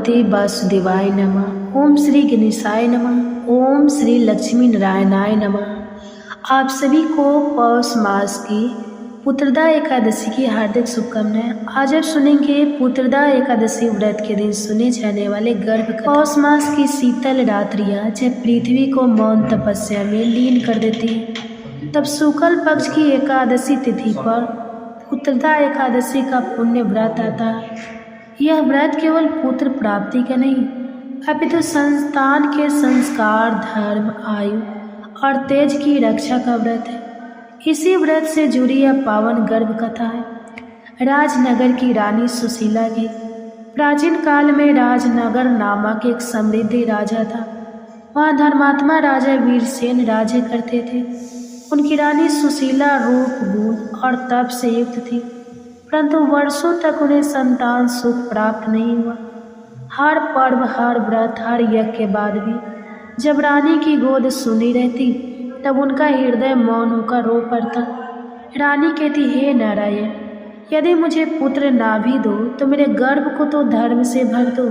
भगवते वासुदेवाय नमः। ओम श्री गणेशाय नमः। ओम श्री लक्ष्मी नारायणाय नमः। आप सभी को पौष मास की पुत्रदा एकादशी की हार्दिक शुभकामनाएं। आज आप सुनेंगे पुत्रदा एकादशी व्रत के दिन सुने जाने वाले गर्भ कथा। पौष मास की शीतल रात्रियां जब पृथ्वी को मौन तपस्या में लीन कर देती है, तब शुक्ल पक्ष की एकादशी तिथि पर पुत्रदा एकादशी का पुण्य व्रत आता है। यह व्रत केवल पुत्र प्राप्ति का नहीं, अपितु संतान के संस्कार, धर्म, आयु और तेज की रक्षा का व्रत है। इसी व्रत से जुड़ी यह पावन गर्भ कथा है राजनगर की रानी सुशीला की। प्राचीन काल में राजनगर नामक एक समृद्ध राजा था। वहाँ धर्मात्मा राजा वीरसेन राज्य करते थे। उनकी रानी सुशीला रूप, गुण और तप से युक्त थी, परंतु वर्षों तक उन्हें संतान सुख प्राप्त नहीं हुआ। हर पर्व, हर व्रत, हर यज्ञ के बाद भी जब रानी की गोद सुनी रहती, तब उनका हृदय मौन होकर रो पड़ता। रानी कहती, हे नारायण, यदि मुझे पुत्र ना भी दो तो मेरे गर्भ को तो धर्म से भर दो।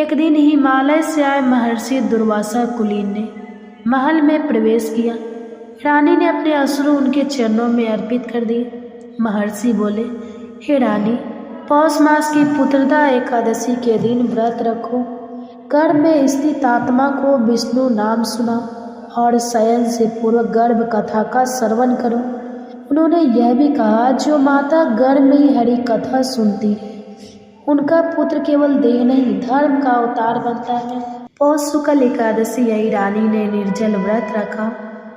एक दिन हिमालय से आए महर्षि दुर्वासा कुलीन ने महल में प्रवेश किया। रानी ने अपने अश्रु उनके चरणों में अर्पित कर दिए। महर्षि बोले, हे रानी, पौष मास की पुत्रदा एकादशी के दिन व्रत रखो, गर्भ में स्थित आत्मा को विष्णु नाम सुनाओ और शयन से पूर्व गर्भ कथा का श्रवण करो। उन्होंने यह भी कहा, जो माता गर्भ में ही हरि कथा सुनती है, उनका पुत्र केवल देह नहीं, धर्म का अवतार बनता है। पौष शुक्ल एकादशी आई। रानी ने निर्जल व्रत रखा,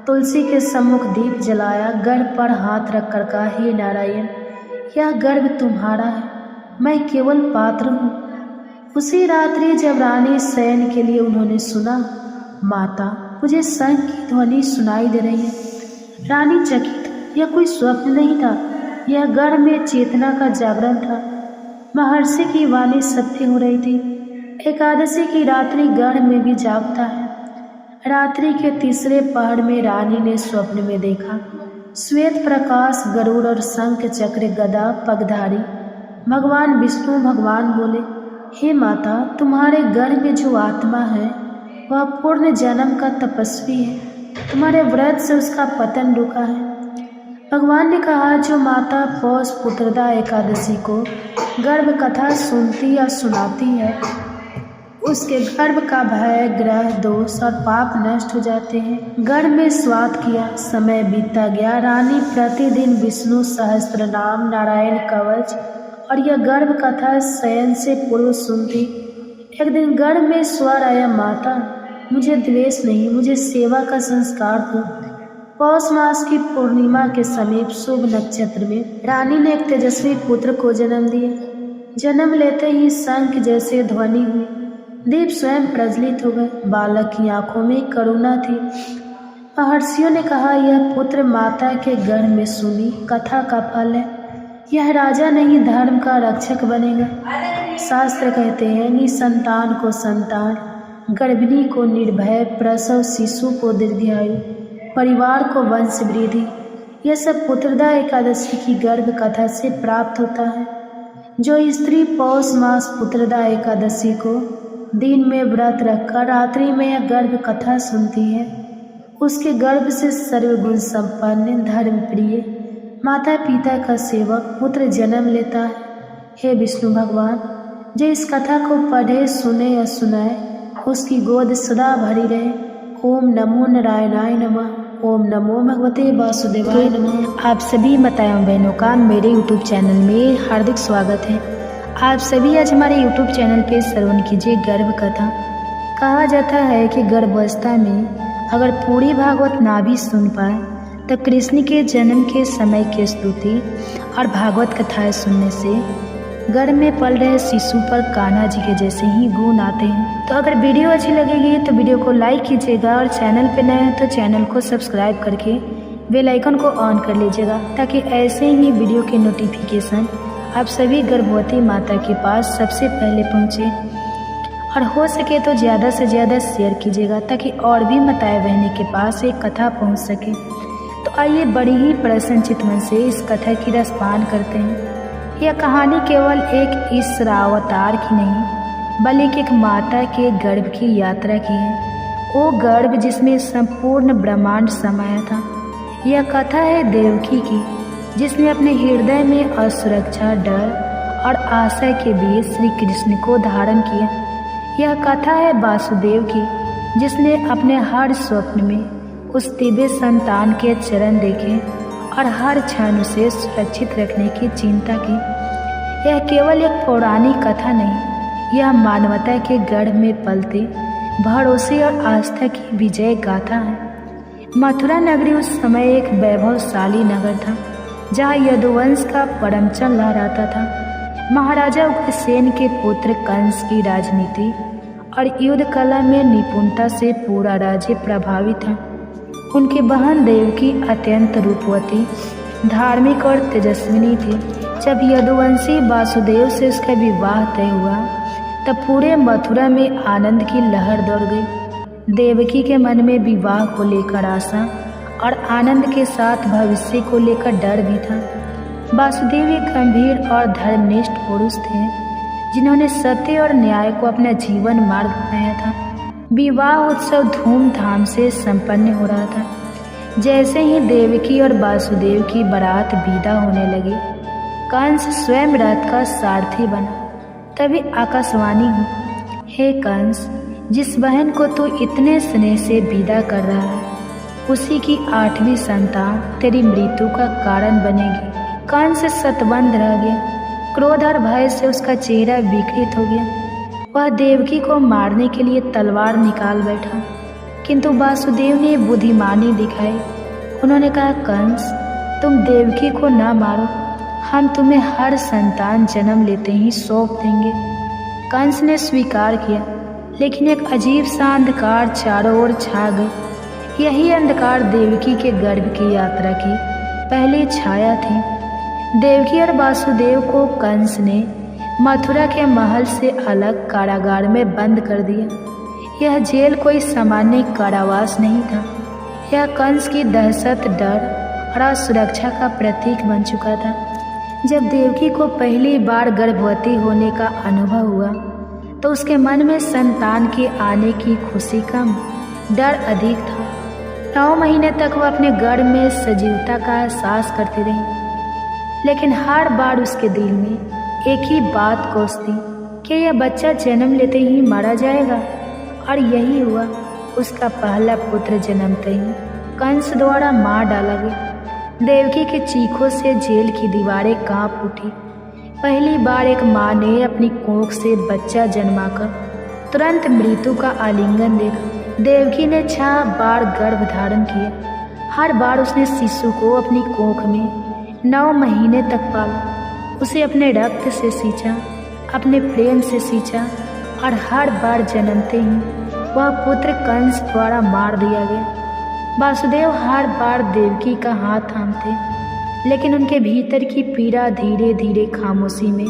तुलसी के सम्मुख दीप जलाया, गर्भ पर हाथ रखकर कहा, हे नारायण, यह गर्भ तुम्हारा है, मैं केवल पात्र हूँ। उसी रात्रि जब रानी शयन के लिए उन्होंने सुना, माता, मुझे शंख की ध्वनि सुनाई दे रही है। रानी चकित, यह कोई स्वप्न नहीं था, यह गर्भ में चेतना का जागरण था। महर्षि की वाणी सत्य हो रही थी। एकादशी की रात्रि गर्भ में भी जागता है। रात्रि के तीसरे पहर में रानी ने स्वप्न में देखा, श्वेत प्रकाश, गरुड़ और शंख चक्र गदा पगधारी भगवान विष्णु। भगवान बोले, हे माता, तुम्हारे गर्भ में जो आत्मा है वह पूर्ण जन्म का तपस्वी है, तुम्हारे व्रत से उसका पतन रुका है। भगवान ने कहा, जो माता पौष पुत्रदा एकादशी को गर्भ कथा सुनती या सुनाती है, उसके गर्भ का भय, ग्रह दोष और पाप नष्ट हो जाते हैं। गर्भ में स्वाद किया, समय बीतता गया। रानी प्रतिदिन विष्णु सहस्त्र नाम, नारायण कवच और यह गर्भ कथा शयन से पूर्व सुनती। एक दिन गर्भ में स्वर आया, माता, मुझे द्वेष नहीं, मुझे सेवा का संस्कार दो। पौष मास की पूर्णिमा के समीप शुभ नक्षत्र में रानी ने एक तेजस्वी पुत्र को जन्म दिया। जन्म लेते ही शंख जैसे ध्वनि हुई, दीप स्वयं प्रज्वलित हो गए। बालक की आंखों में करुणा थी। महर्षियों ने कहा, यह पुत्र माता के गर्भ में सुनी कथा का फल है। यह राजा नहीं, धर्म का रक्षक बनेगा। शास्त्र कहते हैं, निसंतान को संतान, गर्भिणी को निर्भय प्रसव, शिशु को दीर्घायु, परिवार को वंश वृद्धि। यह सब पुत्रदा एकादशी की गर्भ कथा से प्राप्त होता है। जो स्त्री पौष मास पुत्रदा एकादशी को दिन में व्रत रखकर रात्रि में यह गर्भ कथा सुनती है, उसके गर्भ से सर्वगुण संपन्न, धर्म प्रिय, माता पिता का सेवक पुत्र जन्म लेता है। हे विष्णु भगवान, जो इस कथा को पढ़े, सुने या सुनाए, उसकी गोद सदा भरी रहे। ओम नमो नारायणाय नमः। ओम नमो भगवते वासुदेवाय नमः। आप सभी माताओं बहनों का मेरे YouTube चैनल में हार्दिक स्वागत है। आप सभी आज हमारे YouTube चैनल पे श्रवण कीजिए गर्भ कथा। कहा जाता है कि गर्भावस्था में अगर पूरी भागवत ना भी सुन पाए, तो कृष्ण के जन्म के समय की स्तुति और भागवत कथाएं सुनने से गर्भ में पल रहे शिशु पर कान्हा जी के जैसे ही गुण आते हैं। तो अगर वीडियो अच्छी लगेगी तो वीडियो को लाइक कीजिएगा और चैनल पे नए हैं तो चैनल को सब्सक्राइब करके बेल आइकन को ऑन कर लीजिएगा, ताकि ऐसे ही वीडियो के नोटिफिकेशन आप सभी गर्भवती माता के पास सबसे पहले पहुँचे। और हो सके तो ज़्यादा से ज़्यादा शेयर कीजिएगा, ताकि और भी माताएं बहनें के पास एक कथा पहुँच सके। तो आइए बड़ी ही प्रसन्न चित्त मन से इस कथा की रसपान करते हैं। यह कहानी केवल एक ईश्वरावतार की नहीं, बल्कि एक माता के गर्भ की यात्रा की है। वो गर्भ जिसमें संपूर्ण ब्रह्मांड समाया था। यह कथा है देवकी की, जिसने अपने हृदय में असुरक्षा, डर और आशा के बीच श्री कृष्ण को धारण किया। यह कथा है वासुदेव की, जिसने अपने हर स्वप्न में उस दिव्य संतान के चरण देखे और हर क्षण उसे सुरक्षित रखने की चिंता की। यह केवल एक पौराणिक कथा नहीं, यह मानवता के गर्भ में पलते भरोसे और आस्था की विजय गाथा है। मथुरा नगरी उस समय एक वैभवशाली नगर था, जहाँ यदुवंश का परमचम लहराता था। महाराजा उग्रसेन के पुत्र कंस की राजनीति और युद्ध कला में निपुणता से पूरा राज्य प्रभावित था। उनकी बहन देवकी अत्यंत रूपवती, धार्मिक और तेजस्विनी थी। जब यदुवंशी वासुदेव से उसका विवाह तय हुआ, तब पूरे मथुरा में आनंद की लहर दौड़ गई। देवकी के मन में विवाह को लेकर आशा और आनंद के साथ भविष्य को लेकर डर भी था। वासुदेव एक गंभीर और धर्मनिष्ठ पुरुष थे, जिन्होंने सत्य और न्याय को अपना जीवन मार्ग बनाया था। विवाह उत्सव धूमधाम से संपन्न हो रहा था। जैसे ही देवकी और वासुदेव की बारात विदा होने लगी, कंस स्वयं रथ का सारथी बना। तभी आकाशवाणी हुई, हे कंस, जिस बहन को तू इतने स्नेह से विदा कर रहा है, उसी की 8वीं संतान तेरी मृत्यु का कारण बनेगी। कंस शतबंध रह गया। क्रोध और भय से उसका चेहरा विकृत हो गया। वह देवकी को मारने के लिए तलवार निकाल बैठा, किंतु वासुदेव ने बुद्धिमानी दिखाई। उन्होंने कहा, कंस, तुम देवकी को न मारो, हम तुम्हें हर संतान जन्म लेते ही सौंप देंगे। कंस ने स्वीकार किया, लेकिन एक अजीब सा अंधकार चारों ओर छा गई। यही अंधकार देवकी के गर्भ की यात्रा की पहली छाया थी। देवकी और वासुदेव को कंस ने मथुरा के महल से अलग कारागार में बंद कर दिया। यह जेल कोई सामान्य कारावास नहीं था। यह कंस की दहशत, डर और असुरक्षा का प्रतीक बन चुका था। जब देवकी को पहली बार गर्भवती होने का अनुभव हुआ, तो उसके मन में संतान के आने की खुशी कम, डर अधिक था। 9 महीने तक वह अपने गर्भ में सजीवता का एहसास करती रही, लेकिन हर बार उसके दिल में एक ही बात कोसती कि यह बच्चा जन्म लेते ही मारा जाएगा। और यही हुआ। उसका पहला पुत्र जन्मते ही कंस द्वारा मार डाला गया। देवकी के चीखों से जेल की दीवारें कांप उठी। पहली बार एक माँ ने अपनी कोख से बच्चा जन्माकर तुरंत मृत्यु का आलिंगन देखा। देवकी ने 6 बार गर्भ धारण किया। हर बार उसने शिशु को अपनी कोख में 9 महीने तक पाला। उसे अपने रक्त से सींचा, अपने प्रेम से सींचा, और हर बार जन्मते ही वह पुत्र कंस द्वारा मार दिया गया। वासुदेव हर बार देवकी का हाथ थामते, लेकिन उनके भीतर की पीड़ा धीरे धीरे खामोशी में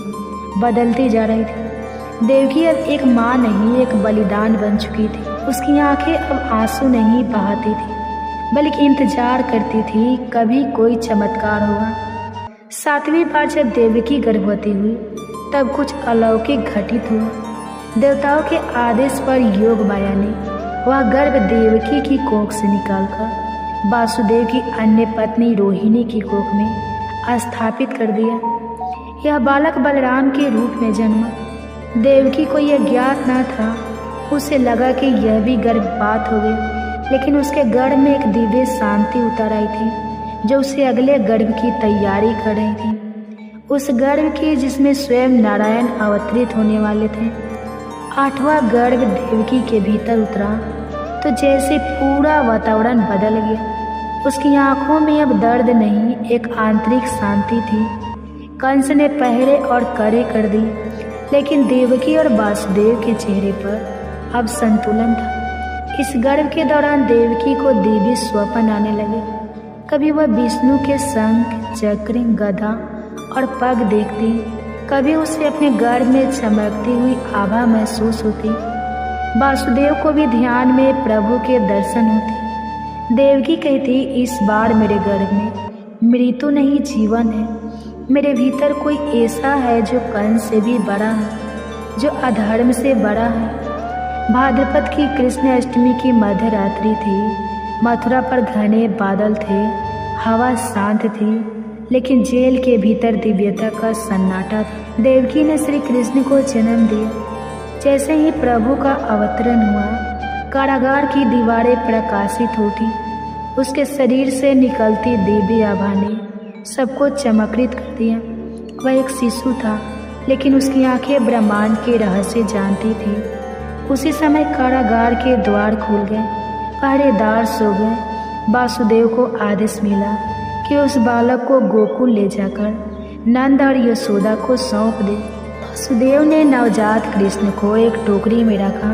बदलती जा रही थी। देवकी अब एक माँ नहीं, एक बलिदान बन चुकी थी। उसकी आंखें अब आंसू नहीं बहाती थी, बल्कि इंतजार करती थी कभी कोई चमत्कार होगा। 7वीं बार जब देवकी गर्भवती हुई, तब कुछ अलौकिक घटित हुआ। देवताओं के आदेश पर योग माया ने वह गर्भ देवकी की कोख से निकालकर वासुदेव की अन्य पत्नी रोहिणी की कोख में स्थापित कर दिया। यह बालक बलराम के रूप में जन्मा। देवकी को यह ज्ञात न था। उसे लगा कि यह भी गर्भपात हो गया, लेकिन उसके गर्भ में एक दिव्य शांति उतर आई थी, जो उसे अगले गर्भ की तैयारी कर रही थी। उस गर्भ की जिसमें स्वयं नारायण अवतरित होने वाले थे। 8वां गर्भ देवकी के भीतर उतरा तो जैसे पूरा वातावरण बदल गया। उसकी आंखों में अब दर्द नहीं, एक आंतरिक शांति थी। कंस ने पहरे और करे कर दी, लेकिन देवकी और वासुदेव के चेहरे पर अब संतुलन था। इस गर्भ के दौरान देवकी को दिव्य स्वप्न आने लगे। कभी वह विष्णु के शंख, चक्र, गदा और पग देखती, कभी उसे अपने गर्भ में चमकती हुई आभा महसूस होती। वासुदेव को भी ध्यान में प्रभु के दर्शन होते। देवकी कहती, इस बार मेरे गर्भ में मृत्यु नहीं, जीवन है। मेरे भीतर कोई ऐसा है जो कंस से भी बड़ा है। जो अधर्म से बड़ा है। भाद्रपद की कृष्ण अष्टमी की मध्य रात्रि थी। मथुरा पर घने बादल थे, हवा शांत थी, लेकिन जेल के भीतर दिव्यता का सन्नाटा था। देवकी ने श्री कृष्ण को जन्म दिया। जैसे ही प्रभु का अवतरण हुआ, कारागार की दीवारें प्रकाशित उठी। उसके शरीर से निकलती दिव्य आभा ने सबको चमत्कृत कर दिया। वह एक शिशु था, लेकिन उसकी आंखें ब्रह्मांड के रहस्य जानती थी। उसी समय कारागार के द्वार खुल गए, पहरेदार सो गए। वासुदेव को आदेश मिला कि उस बालक को गोकुल ले जाकर नंद और यशोदा को सौंप दे। वासुदेव ने नवजात कृष्ण को एक टोकरी में रखा।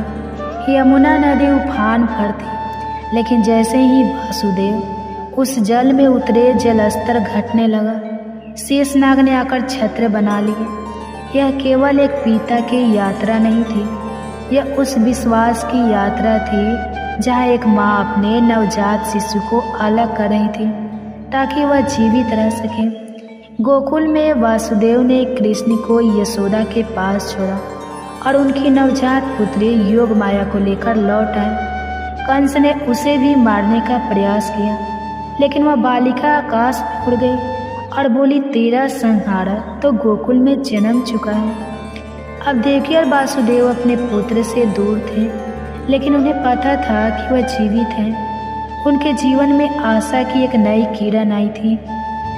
यमुना नदी उफान पर थी, लेकिन जैसे ही वासुदेव उस जल में उतरे, जलस्तर घटने लगा। शेषनाग ने आकर छत्र बना लिए। यह केवल एक पिता की यात्रा नहीं थी, यह उस विश्वास की यात्रा थी जहाँ एक माँ अपने नवजात शिशु को अलग कर रही थी ताकि वह जीवित रह सके। गोकुल में वासुदेव ने कृष्ण को यशोदा के पास छोड़ा और उनकी नवजात पुत्री योग माया को लेकर लौट आए। कंस ने उसे भी मारने का प्रयास किया, लेकिन वह बालिका आकाश में उड़ गई और बोली, तेरा संहार तो गोकुल में जन्म चुका है। अब देवकी और वासुदेव अपने पुत्र से दूर थे, लेकिन उन्हें पता था कि वह जीवित हैं। उनके जीवन में आशा की एक नई किरण आई थी।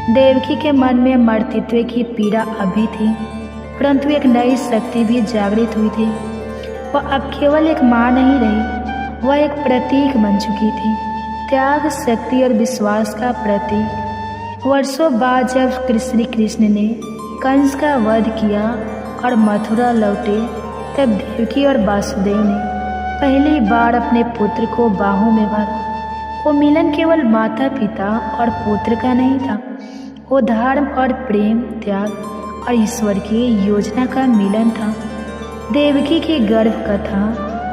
देवकी के मन में मर्तित्व की पीड़ा अभी थी, परंतु एक नई शक्ति भी जागृत हुई थी। वह अब केवल एक माँ नहीं रही, वह एक प्रतीक बन चुकी थी, त्याग, शक्ति और विश्वास का प्रतीक। वर्षों बाद जब श्री कृष्ण ने कंस का वध किया और मथुरा लौटे, तब देवकी और वासुदेव ने पहली बार अपने पुत्र को बाहों में भरा। वो मिलन केवल माता पिता और पुत्र का नहीं था, वो धर्म और प्रेम, त्याग और ईश्वर की योजना का मिलन था। देवकी की गर्भ कथा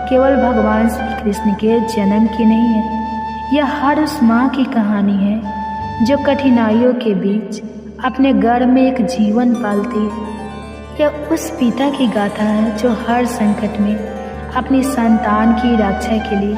केवल भगवान श्री कृष्ण के जन्म की नहीं है, यह हर उस माँ की कहानी है जो कठिनाइयों के बीच अपने गर्भ में एक जीवन पालती है। यह उस पिता की गाथा है जो हर संकट में अपनी संतान की रक्षा के लिए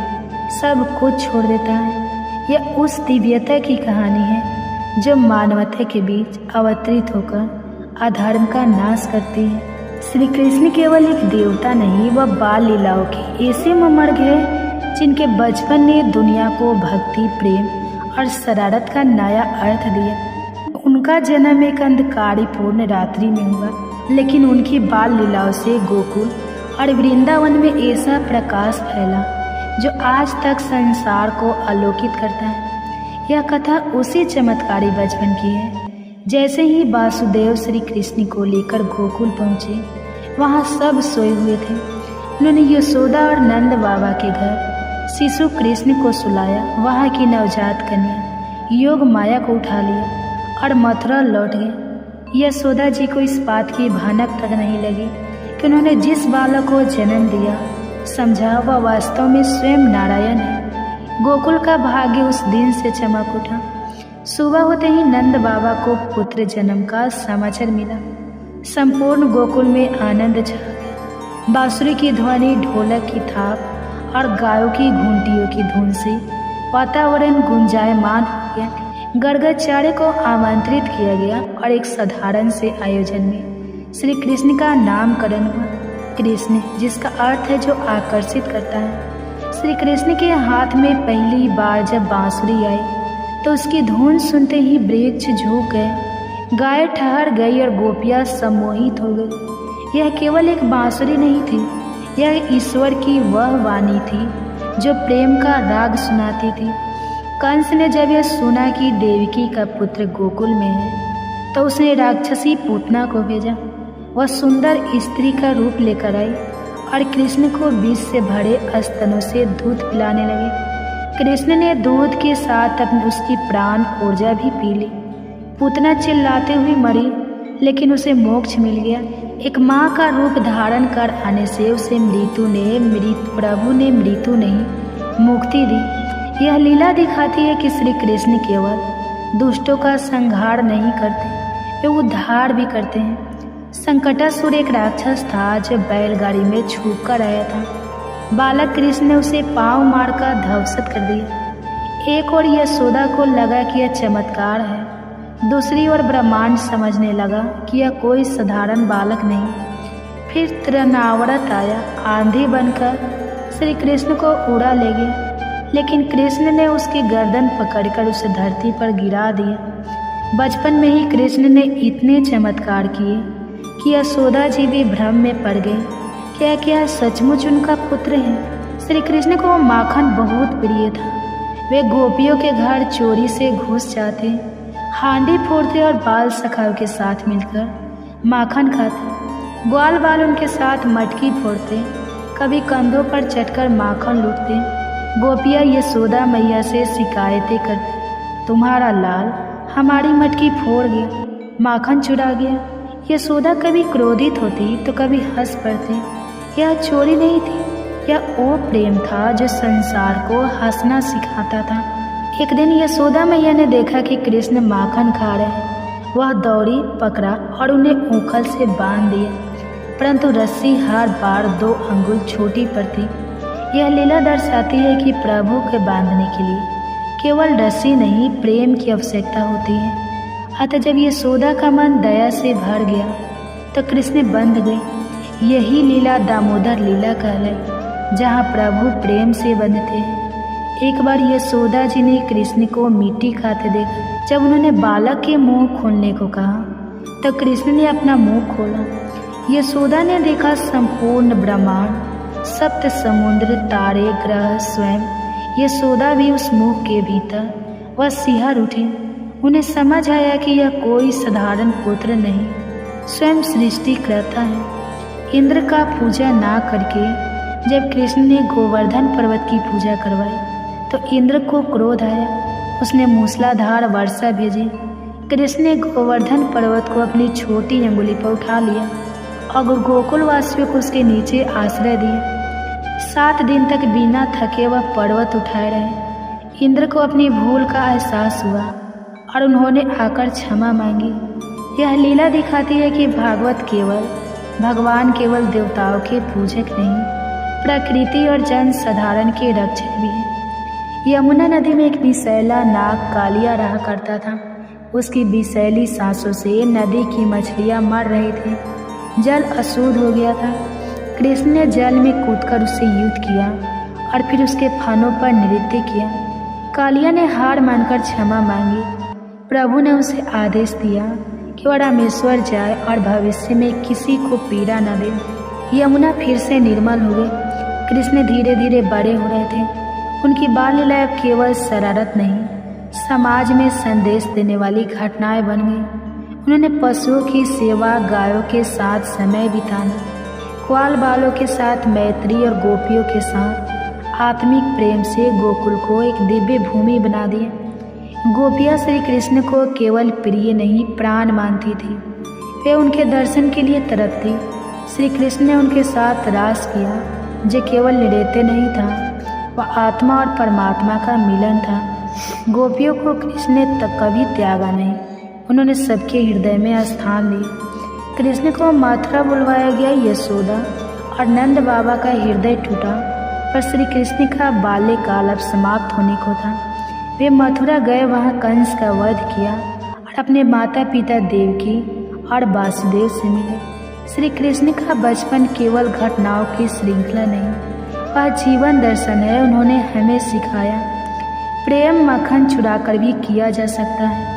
सब कुछ छोड़ देता है। यह उस दिव्यता की कहानी है जो मानवता के बीच अवतरित होकर अधर्म का नाश करती है। श्री कृष्ण केवल एक देवता नहीं, वह बाल लीलाओं के ऐसे मर्ग है जिनके बचपन ने दुनिया को भक्ति, प्रेम और शरारत का नया अर्थ दिया। उनका जन्म एक अंधकारपूर्ण रात्रि में हुआ, लेकिन उनकी बाल लीलाओं से गोकुल और वृंदावन में ऐसा प्रकाश फैला जो आज तक संसार को आलोकित करता है। यह कथा उसी चमत्कारी बचपन की है। जैसे ही वासुदेव श्री कृष्ण को लेकर गोकुल पहुँचे, वहाँ सब सोए हुए थे। उन्होंने यशोदा और नंद बाबा के घर शिशु कृष्ण को सुलाया। वहाँ की नवजात कन्या योग माया को उठा लिया और मथुरा लौट गए। यशोदा जी को इस बात की भनक तक नहीं लगी कि उन्होंने जिस बालक को जन्म दिया, समझा वह वास्तव में स्वयं नारायण है। गोकुल का भाग्य उस दिन से चमक उठा। सुबह होते ही नंद बाबा को पुत्र जन्म का समाचार मिला। संपूर्ण गोकुल में आनंद छा गया। बांसुरी की ध्वनि, ढोलक की थाप और गायों की घंटियों की धुन से वातावरण गुंजायमान हो गया। गर्गाचार्य को आमंत्रित किया गया और एक साधारण से आयोजन में श्री कृष्ण का नामकरण हुआ। कृष्ण, जिसका अर्थ है जो आकर्षित करता है। श्री कृष्ण के हाथ में पहली बार जब बांसुरी आई तो उसकी धुन सुनते ही वृक्ष झुक गए, गाय ठहर गई और गोपियां सम्मोहित हो गई। यह केवल एक बांसुरी नहीं थी, यह ईश्वर की वह वाणी थी जो प्रेम का राग सुनाती थी। कंस ने जब यह सुना कि देवकी का पुत्र गोकुल में है, तो उसने राक्षसी पूतना को भेजा। वह सुंदर स्त्री का रूप लेकर आई और कृष्ण को विष से भरे स्तनों से दूध पिलाने लगे। कृष्ण ने दूध के साथ उसकी प्राण ऊर्जा भी पी ली। पूतना चिल्लाते हुए मरी, लेकिन उसे मोक्ष मिल गया। एक माँ का रूप धारण कर आने से उसे प्रभु ने मृत्यु नहीं, मुक्ति दी। यह लीला दिखाती है कि श्री कृष्ण केवल दुष्टों का संहार नहीं करते, वे उद्धार भी करते हैं। संकटासुर एक राक्षस था जो बैलगाड़ी में छुप कर आया था। बालक कृष्ण ने उसे पांव मारकर ध्वस्त कर दिया। एक ओर यशोदा को लगा कि यह चमत्कार है, दूसरी ओर ब्रह्मांड समझने लगा कि यह कोई साधारण बालक नहीं। फिर तृणावर्त आया, आंधी बनकर श्री कृष्ण को उड़ा ले गया, लेकिन कृष्ण ने उसकी गर्दन पकड़कर उसे धरती पर गिरा दिया। बचपन में ही कृष्ण ने इतने चमत्कार किए कि यशोदा जी भी भ्रम में पड़ गई। क्या सचमुच उनका पुत्र है? श्री कृष्ण को माखन बहुत प्रिय था। वे गोपियों के घर चोरी से घुस जाते, हांडी फोड़ते और बाल सखाओं के साथ मिलकर माखन खाते। ग्वाल बाल उनके साथ मटकी फोड़ते, कभी कंधों पर चढ़कर माखन लूटते। गोपियाँ यशोदा मैया से शिकायतें करती, तुम्हारा लाल हमारी मटकी फोड़ गया, माखन चुरा गया। यशोदा कभी क्रोधित होती तो कभी हंस पड़ती। यह चोरी नहीं थी, यह वो प्रेम था जो संसार को हंसना सिखाता था। एक दिन यशोदा मैया ने देखा कि कृष्ण माखन खा रहे हैं। वह दौड़ी, पकड़ा और उन्हें ऊखल से बांध दिया, परंतु रस्सी हर बार 2 अंगुल छोटी पड़ती। यह लीला दर्शाती है कि प्रभु के बांधने के लिए केवल रस्सी नहीं, प्रेम की आवश्यकता होती है। अतः जब यशोदा का मन दया से भर गया तो कृष्ण बंध गए। यही लीला दामोदर लीला कहलाई, जहाँ प्रभु प्रेम से बंधते हैं। एक बार यशोदा जी ने कृष्ण को मिट्टी खाते देखा। जब उन्होंने बालक के मुंह खोलने को कहा तो कृष्ण ने अपना मुंह खोला। यशोदा ने देखा संपूर्ण ब्रह्मांड, सप्त समुद्र, तारे, ग्रह, स्वयं। यशोदा भी उस मुंह के भीतर वह सिहर उठे। उन्हें समझ आया कि यह कोई साधारण पुत्र नहीं, स्वयं सृष्टिकर्ता है। इंद्र का पूजा ना करके जब कृष्ण ने गोवर्धन पर्वत की पूजा करवाई तो इंद्र को क्रोध आया। उसने मूसलाधार वर्षा भेजी। कृष्ण ने गोवर्धन पर्वत को अपनी छोटी अंगुली पर उठा लिया और गोकुलवासियों को उसके नीचे आश्रय दिया। 7 दिन तक बिना थके वह पर्वत उठाए रहे। इंद्र को अपनी भूल का एहसास हुआ और उन्होंने आकर क्षमा मांगी। यह लीला दिखाती है कि भगवान केवल देवताओं के पूजक नहीं, प्रकृति और जन साधारण के रक्षक भी हैं। यमुना नदी में एक विषैला नाग कालिया रहा करता था। उसकी विषैली सांसों से नदी की मछलियां मर रही थी। जल अशुद्ध हो गया था। कृष्ण ने जल में कूदकर उससे युद्ध किया और फिर उसके फनों पर नृत्य किया। कालिया ने हार मानकर क्षमा मांगी। प्रभु ने उसे आदेश दिया कि वह रामेश्वर जाए और भविष्य में किसी को पीड़ा न दे। यमुना फिर से निर्मल हो गई। कृष्ण धीरे धीरे बड़े हो रहे थे। उनकी बाल लीला अब केवल शरारत नहीं, समाज में संदेश देने वाली घटनाएं बन गई। उन्होंने पशुओं की सेवा, गायों के साथ समय बिताना, ग्वाल बालों के साथ मैत्री और गोपियों के साथ आत्मिक प्रेम से गोकुल को एक दिव्य भूमि बना दिया। गोपियाँ श्री कृष्ण को केवल प्रिय नहीं, प्राण मानती थी। वे उनके दर्शन के लिए तड़पती। श्री कृष्ण ने उनके साथ रास किया, जो केवल नृत्य नहीं था, वह आत्मा और परमात्मा का मिलन था। गोपियों को कृष्ण ने कभी त्यागा नहीं, उन्होंने सबके हृदय में स्थान लिया। कृष्ण को मथुरा बुलवाया गया। यशोदा और नंद बाबा का हृदय टूटा, पर श्री कृष्ण का बाल्यकाल अब समाप्त होने को था। वे मथुरा गए, वहाँ कंस का वध किया और अपने माता पिता देवकी और वासुदेव से मिले। श्री कृष्ण का बचपन केवल घटनाओं की श्रृंखला नहीं, वह जीवन दर्शन है। उन्होंने हमें सिखाया प्रेम मक्खन चुराकर भी किया जा सकता है।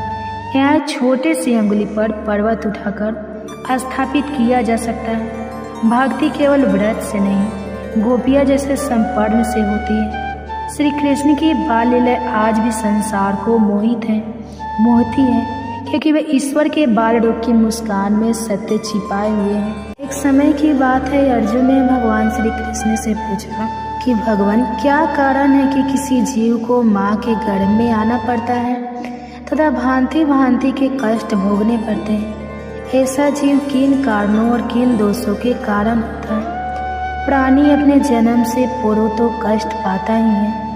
यहाँ छोटे से अंगुली पर पर्वत उठाकर स्थापित किया जा सकता है। भक्ति केवल व्रत से नहीं, गोपिया जैसे संपन्न से होती है। श्री कृष्ण की बाल लीला आज भी संसार को मोहती है, क्योंकि वे ईश्वर के बाल रूप की मुस्कान में सत्य छिपाए हुए हैं। एक समय की बात है, अर्जुन ने भगवान श्री कृष्ण से पूछा कि भगवान, क्या कारण है कि किसी जीव को माँ के गर्भ में आना पड़ता है तथा भांति भांति के कष्ट भोगने पड़ते हैं? ऐसा जीव किन कारणों और किन दोषों के कारण होता है? प्राणी अपने जन्म से पूर्व तो कष्ट पाता ही है।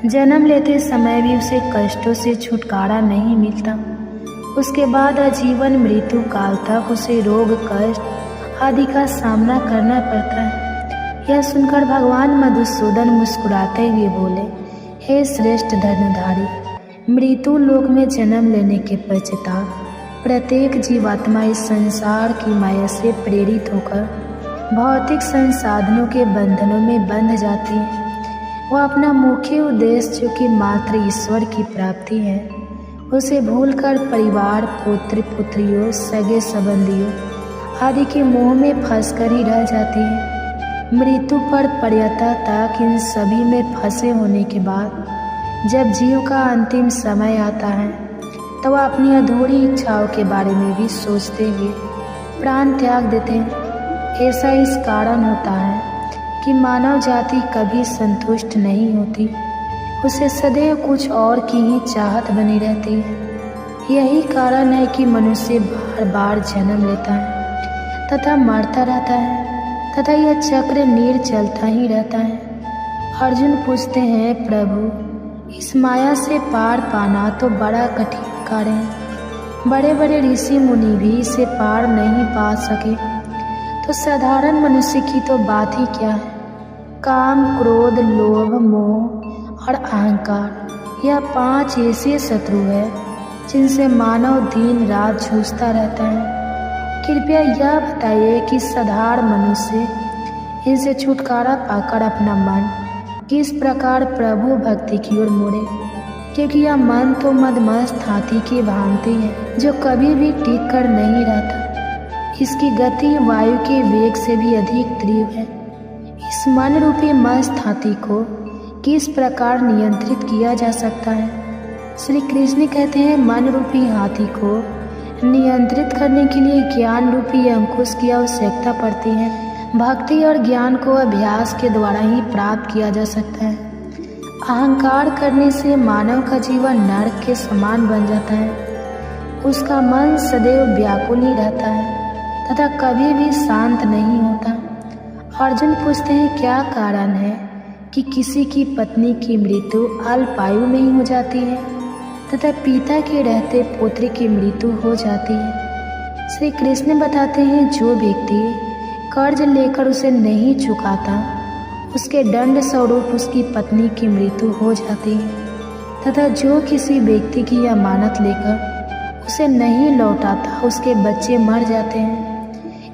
जन्म लेते समय भी उसे कष्टों से छुटकारा नहीं मिलता। उसके बाद आजीवन मृत्यु काल तक उसे रोग, कष्ट आदि का सामना करना पड़ता है। यह सुनकर भगवान मधुसूदन मुस्कुराते हुए बोले, हे श्रेष्ठ धर्मधारी, मृत्यु लोक में जन्म लेने के पश्चात प्रत्येक जीवात्मा इस संसार की माया से प्रेरित होकर भौतिक संसाधनों के बंधनों में बंध जाती है। वह अपना मुख्य उद्देश्य, जो कि मात्र ईश्वर की प्राप्ति है, उसे भूलकर परिवार, पुत्र पुत्रियों, सगे संबंधियों आदि के मोह में फंसकर ही रह जाती है। मृत्यु पर पर्यता तक इन सभी में फंसे होने के बाद जब जीव का अंतिम समय आता है तो वह अपनी अधूरी इच्छाओं के बारे में भी सोचते हुए प्राण त्याग देते हैं। ऐसा इस कारण होता है कि मानव जाति कभी संतुष्ट नहीं होती, उसे सदैव कुछ और की ही चाहत बनी रहती है। यही कारण है कि मनुष्य बार बार जन्म लेता है तथा मरता रहता है तथा यह चक्र चलता ही रहता है। अर्जुन पूछते हैं, प्रभु, इस माया से पार पाना तो बड़ा कठिन कार्य है। बड़े बड़े ऋषि मुनि भी इसे पार नहीं पा सके, तो साधारण मनुष्य की तो बात ही क्या है। काम, क्रोध, लोभ, मोह और अहंकार, यह 5 ऐसे शत्रु है जिनसे मानव दिन रात जूझता रहता है। कृपया यह बताइए कि साधारण मनुष्य इनसे छुटकारा पाकर अपना मन किस प्रकार प्रभु भक्ति की ओर मोड़े, क्योंकि यह मन तो मदमस्त हाथी की भांति है जो कभी भी टिक कर नहीं रहता। इसकी गति वायु के वेग से भी अधिक तीव्र है। इस मन रूपी मस्त हाथी को किस प्रकार नियंत्रित किया जा सकता है? श्री कृष्ण कहते हैं, मन रूपी हाथी को नियंत्रित करने के लिए ज्ञान रूपी अंकुश की आवश्यकता पड़ती है। भक्ति और ज्ञान को अभ्यास के द्वारा ही प्राप्त किया जा सकता है। अहंकार करने से मानव का जीवन नरक के समान बन जाता है। उसका मन सदैव व्याकुल ही रहता है तथा कभी भी शांत नहीं होता। अर्जुन पूछते हैं, क्या कारण है कि किसी की पत्नी की मृत्यु अल्पायु में ही हो जाती है तथा पिता के रहते पुत्र की मृत्यु हो जाती है? श्री कृष्ण बताते हैं, जो व्यक्ति कर्ज लेकर उसे नहीं चुकाता, उसके दंड स्वरूप उसकी पत्नी की मृत्यु हो जाती है तथा जो किसी व्यक्ति की अमानत लेकर उसे नहीं लौटाता, उसके बच्चे मर जाते हैं।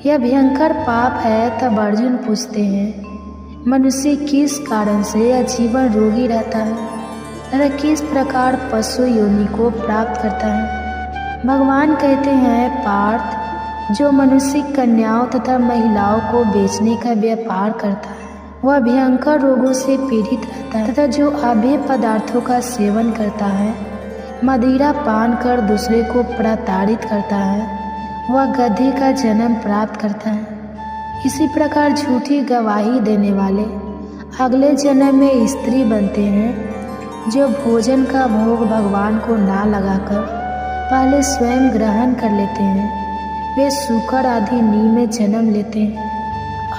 यह भयंकर पाप है। तब अर्जुन पूछते हैं, मनुष्य किस कारण से यह जीवन रोगी रहता है तथा किस प्रकार पशु योनि को प्राप्त करता है? भगवान कहते हैं, पार्थ, जो मनुष्य कन्याओं तथा महिलाओं को बेचने का व्यापार करता है वह भयंकर रोगों से पीड़ित रहता है तथा जो अभेय पदार्थों का सेवन करता है, मदिरा पान कर दूसरे को प्रताड़ित करता है, वह गधे का जन्म प्राप्त करता है। इसी प्रकार झूठी गवाही देने वाले अगले जन्म में स्त्री बनते हैं। जो भोजन का भोग भगवान को ना लगाकर पहले स्वयं ग्रहण कर लेते हैं, वे सूकर आदि नी में जन्म लेते हैं।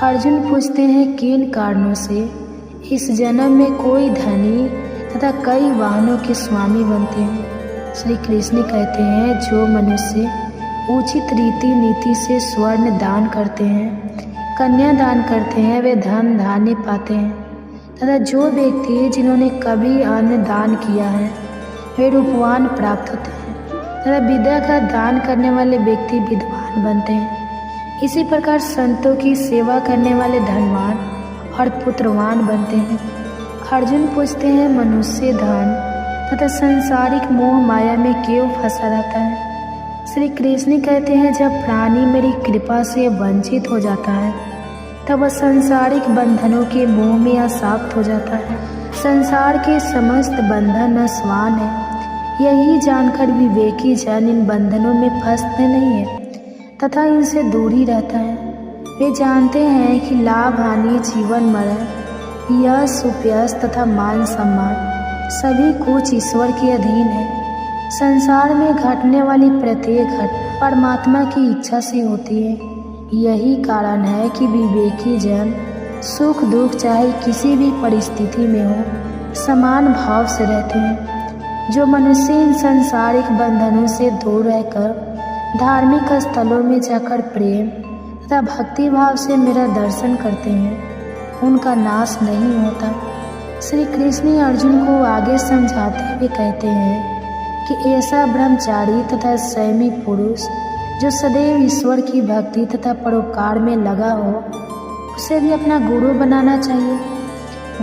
अर्जुन पूछते हैं, किन कारणों से इस जन्म में कोई धनी तथा कई वाहनों के स्वामी बनते हैं? श्री कृष्ण कहते हैं, जो मनुष्य उचित रीति नीति से स्वर्ण दान करते हैं, कन्या दान करते हैं, वे धन धान्य पाते हैं तथा जो व्यक्ति जिन्होंने कभी अन्न दान किया है वे रूपवान प्राप्त होते हैं तथा विद्या का दान करने वाले व्यक्ति विद्वान बनते हैं। इसी प्रकार संतों की सेवा करने वाले धनवान और पुत्रवान बनते हैं। अर्जुन पूछते हैं, मनुष्य धन तथा सांसारिक मोह माया में क्यों फंसा रहता है? श्री कृष्ण कहते हैं, जब प्राणी मेरी कृपा से वंचित हो जाता है तब वह सांसारिक बंधनों के मोह में आसक्त हो जाता है। संसार के समस्त बंधन नश्वान है। यही जानकर विवेकी जन इन बंधनों में फंसते नहीं है तथा इनसे दूर ही रहता है। वे जानते हैं कि लाभ हानि, जीवन मरण, यश उपयश तथा मान सम्मान सभी कुछ ईश्वर के अधीन है। संसार में घटने वाली प्रत्येक घटना परमात्मा की इच्छा से होती है। यही कारण है कि विवेकी जन सुख दुख चाहे किसी भी परिस्थिति में हो समान भाव से रहते हैं। जो मनुष्य इन सांसारिक बंधनों से दूर रहकर धार्मिक स्थलों में जाकर प्रेम तथा भक्ति भाव से मेरा दर्शन करते हैं उनका नाश नहीं होता। श्री कृष्ण अर्जुन को आगे समझाते हुए कहते हैं कि ऐसा ब्रह्मचारी तथा संयमी पुरुष जो सदैव ईश्वर की भक्ति तथा परोपकार में लगा हो, उसे भी अपना गुरु बनाना चाहिए।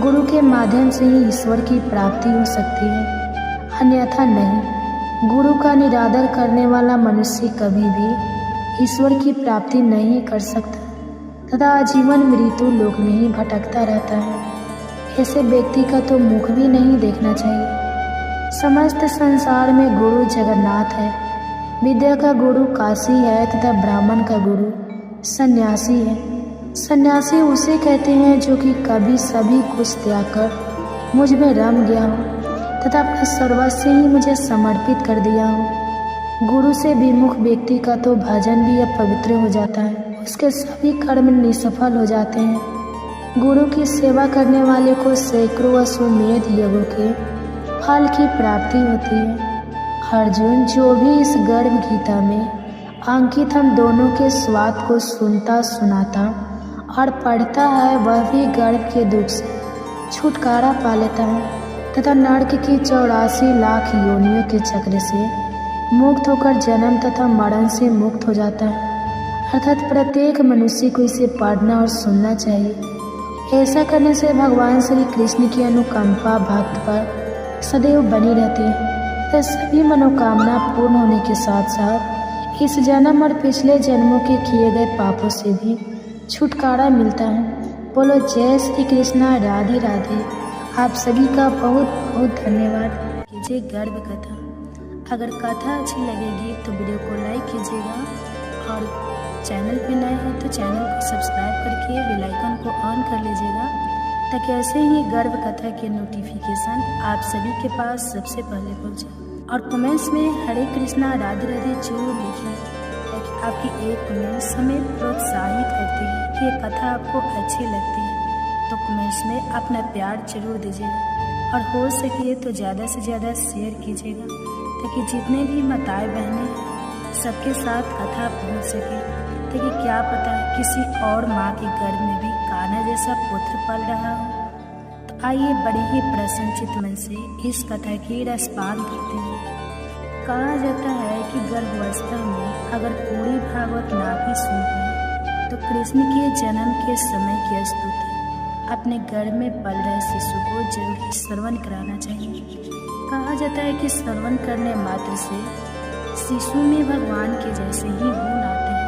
गुरु के माध्यम से ही ईश्वर की प्राप्ति हो सकती है, अन्यथा नहीं। गुरु का निरादर करने वाला मनुष्य कभी भी ईश्वर की प्राप्ति नहीं कर सकता तथा आजीवन मृत्यु लोक में ही भटकता रहता है। ऐसे व्यक्ति का तो मुख भी नहीं देखना चाहिए। समस्त संसार में गुरु जगन्नाथ है। विद्या का गुरु काशी है तथा ब्राह्मण का गुरु सन्यासी है। सन्यासी उसे कहते हैं जो कि कभी सभी कुछ त्याग कर मुझ में रम गया हो तथा अपने सर्वस्व ही मुझे समर्पित कर दिया हो। गुरु से विमुख व्यक्ति का तो भजन भी अपवित्र हो जाता है, उसके सभी कर्म निष्फल हो जाते हैं। गुरु की सेवा करने वाले को सैकड़ों अश्वमेध यज्ञों के फल की प्राप्ति होती है। अर्जुन, जो भी इस गर्भ गीता में अंकित हम दोनों के स्वाद को सुनता सुनाता और पढ़ता है, वह भी गर्भ के दुख से छुटकारा पा लेता है तथा नरक की 84 लाख योनियों के चक्र से मुक्त होकर जन्म तथा मरण से मुक्त हो जाता है। अर्थात प्रत्येक मनुष्य को इसे पढ़ना और सुनना चाहिए। ऐसा करने से भगवान श्री कृष्ण की अनुकंपा भक्त पर सदैव बनी रहती है। सभी मनोकामना पूर्ण होने के साथ साथ इस जन्म और पिछले जन्मों के किए गए पापों से भी छुटकारा मिलता है। बोलो जय श्री कृष्णा, राधे राधे। आप सभी का बहुत बहुत धन्यवाद। कीजिए गर्भ कथा। अगर कथा अच्छी लगेगी तो वीडियो को लाइक कीजिएगा और चैनल पे नए हैं तो चैनल को सब्सक्राइब करके बेल आइकन को ऑन कर लीजिएगा, ताकि ऐसे ही गर्भ कथा के नोटिफिकेशन आप सभी के पास सबसे पहले पहुंचे। और कमेंट्स में हरे कृष्णा राधे राधे जरूर लिखिए, ताकि आपकी एक कमेंट्स हमें प्रोत्साहित करती है कि ये कथा आपको अच्छी लगती है। तो कमेंट्स में अपना प्यार जरूर दीजिएगा और हो सके तो ज़्यादा से ज़्यादा शेयर कीजिएगा, ताकि जितने भी माताएं बहनें हैं सबके साथ कथा पहुंच सके। ताकि क्या पता किसी और माँ के गर्भ में भी कान्हा जैसा पुत्र पल रहा हो। तो आइए बड़े ही प्रसन्नचित मन से इस कथा की रसपान करते हैं। कहा जाता है कि गर्भावस्था में अगर पूरी भागवत ना भी सुन पाए तो कृष्ण के जन्म के समय की स्तुति अपने गर्भ में पल रहे शिशु को जरूर ही श्रवण कराना चाहिए। कहा जाता है कि श्रवण करने मात्र से शिशु में भगवान के जैसे ही गुण आते हैं।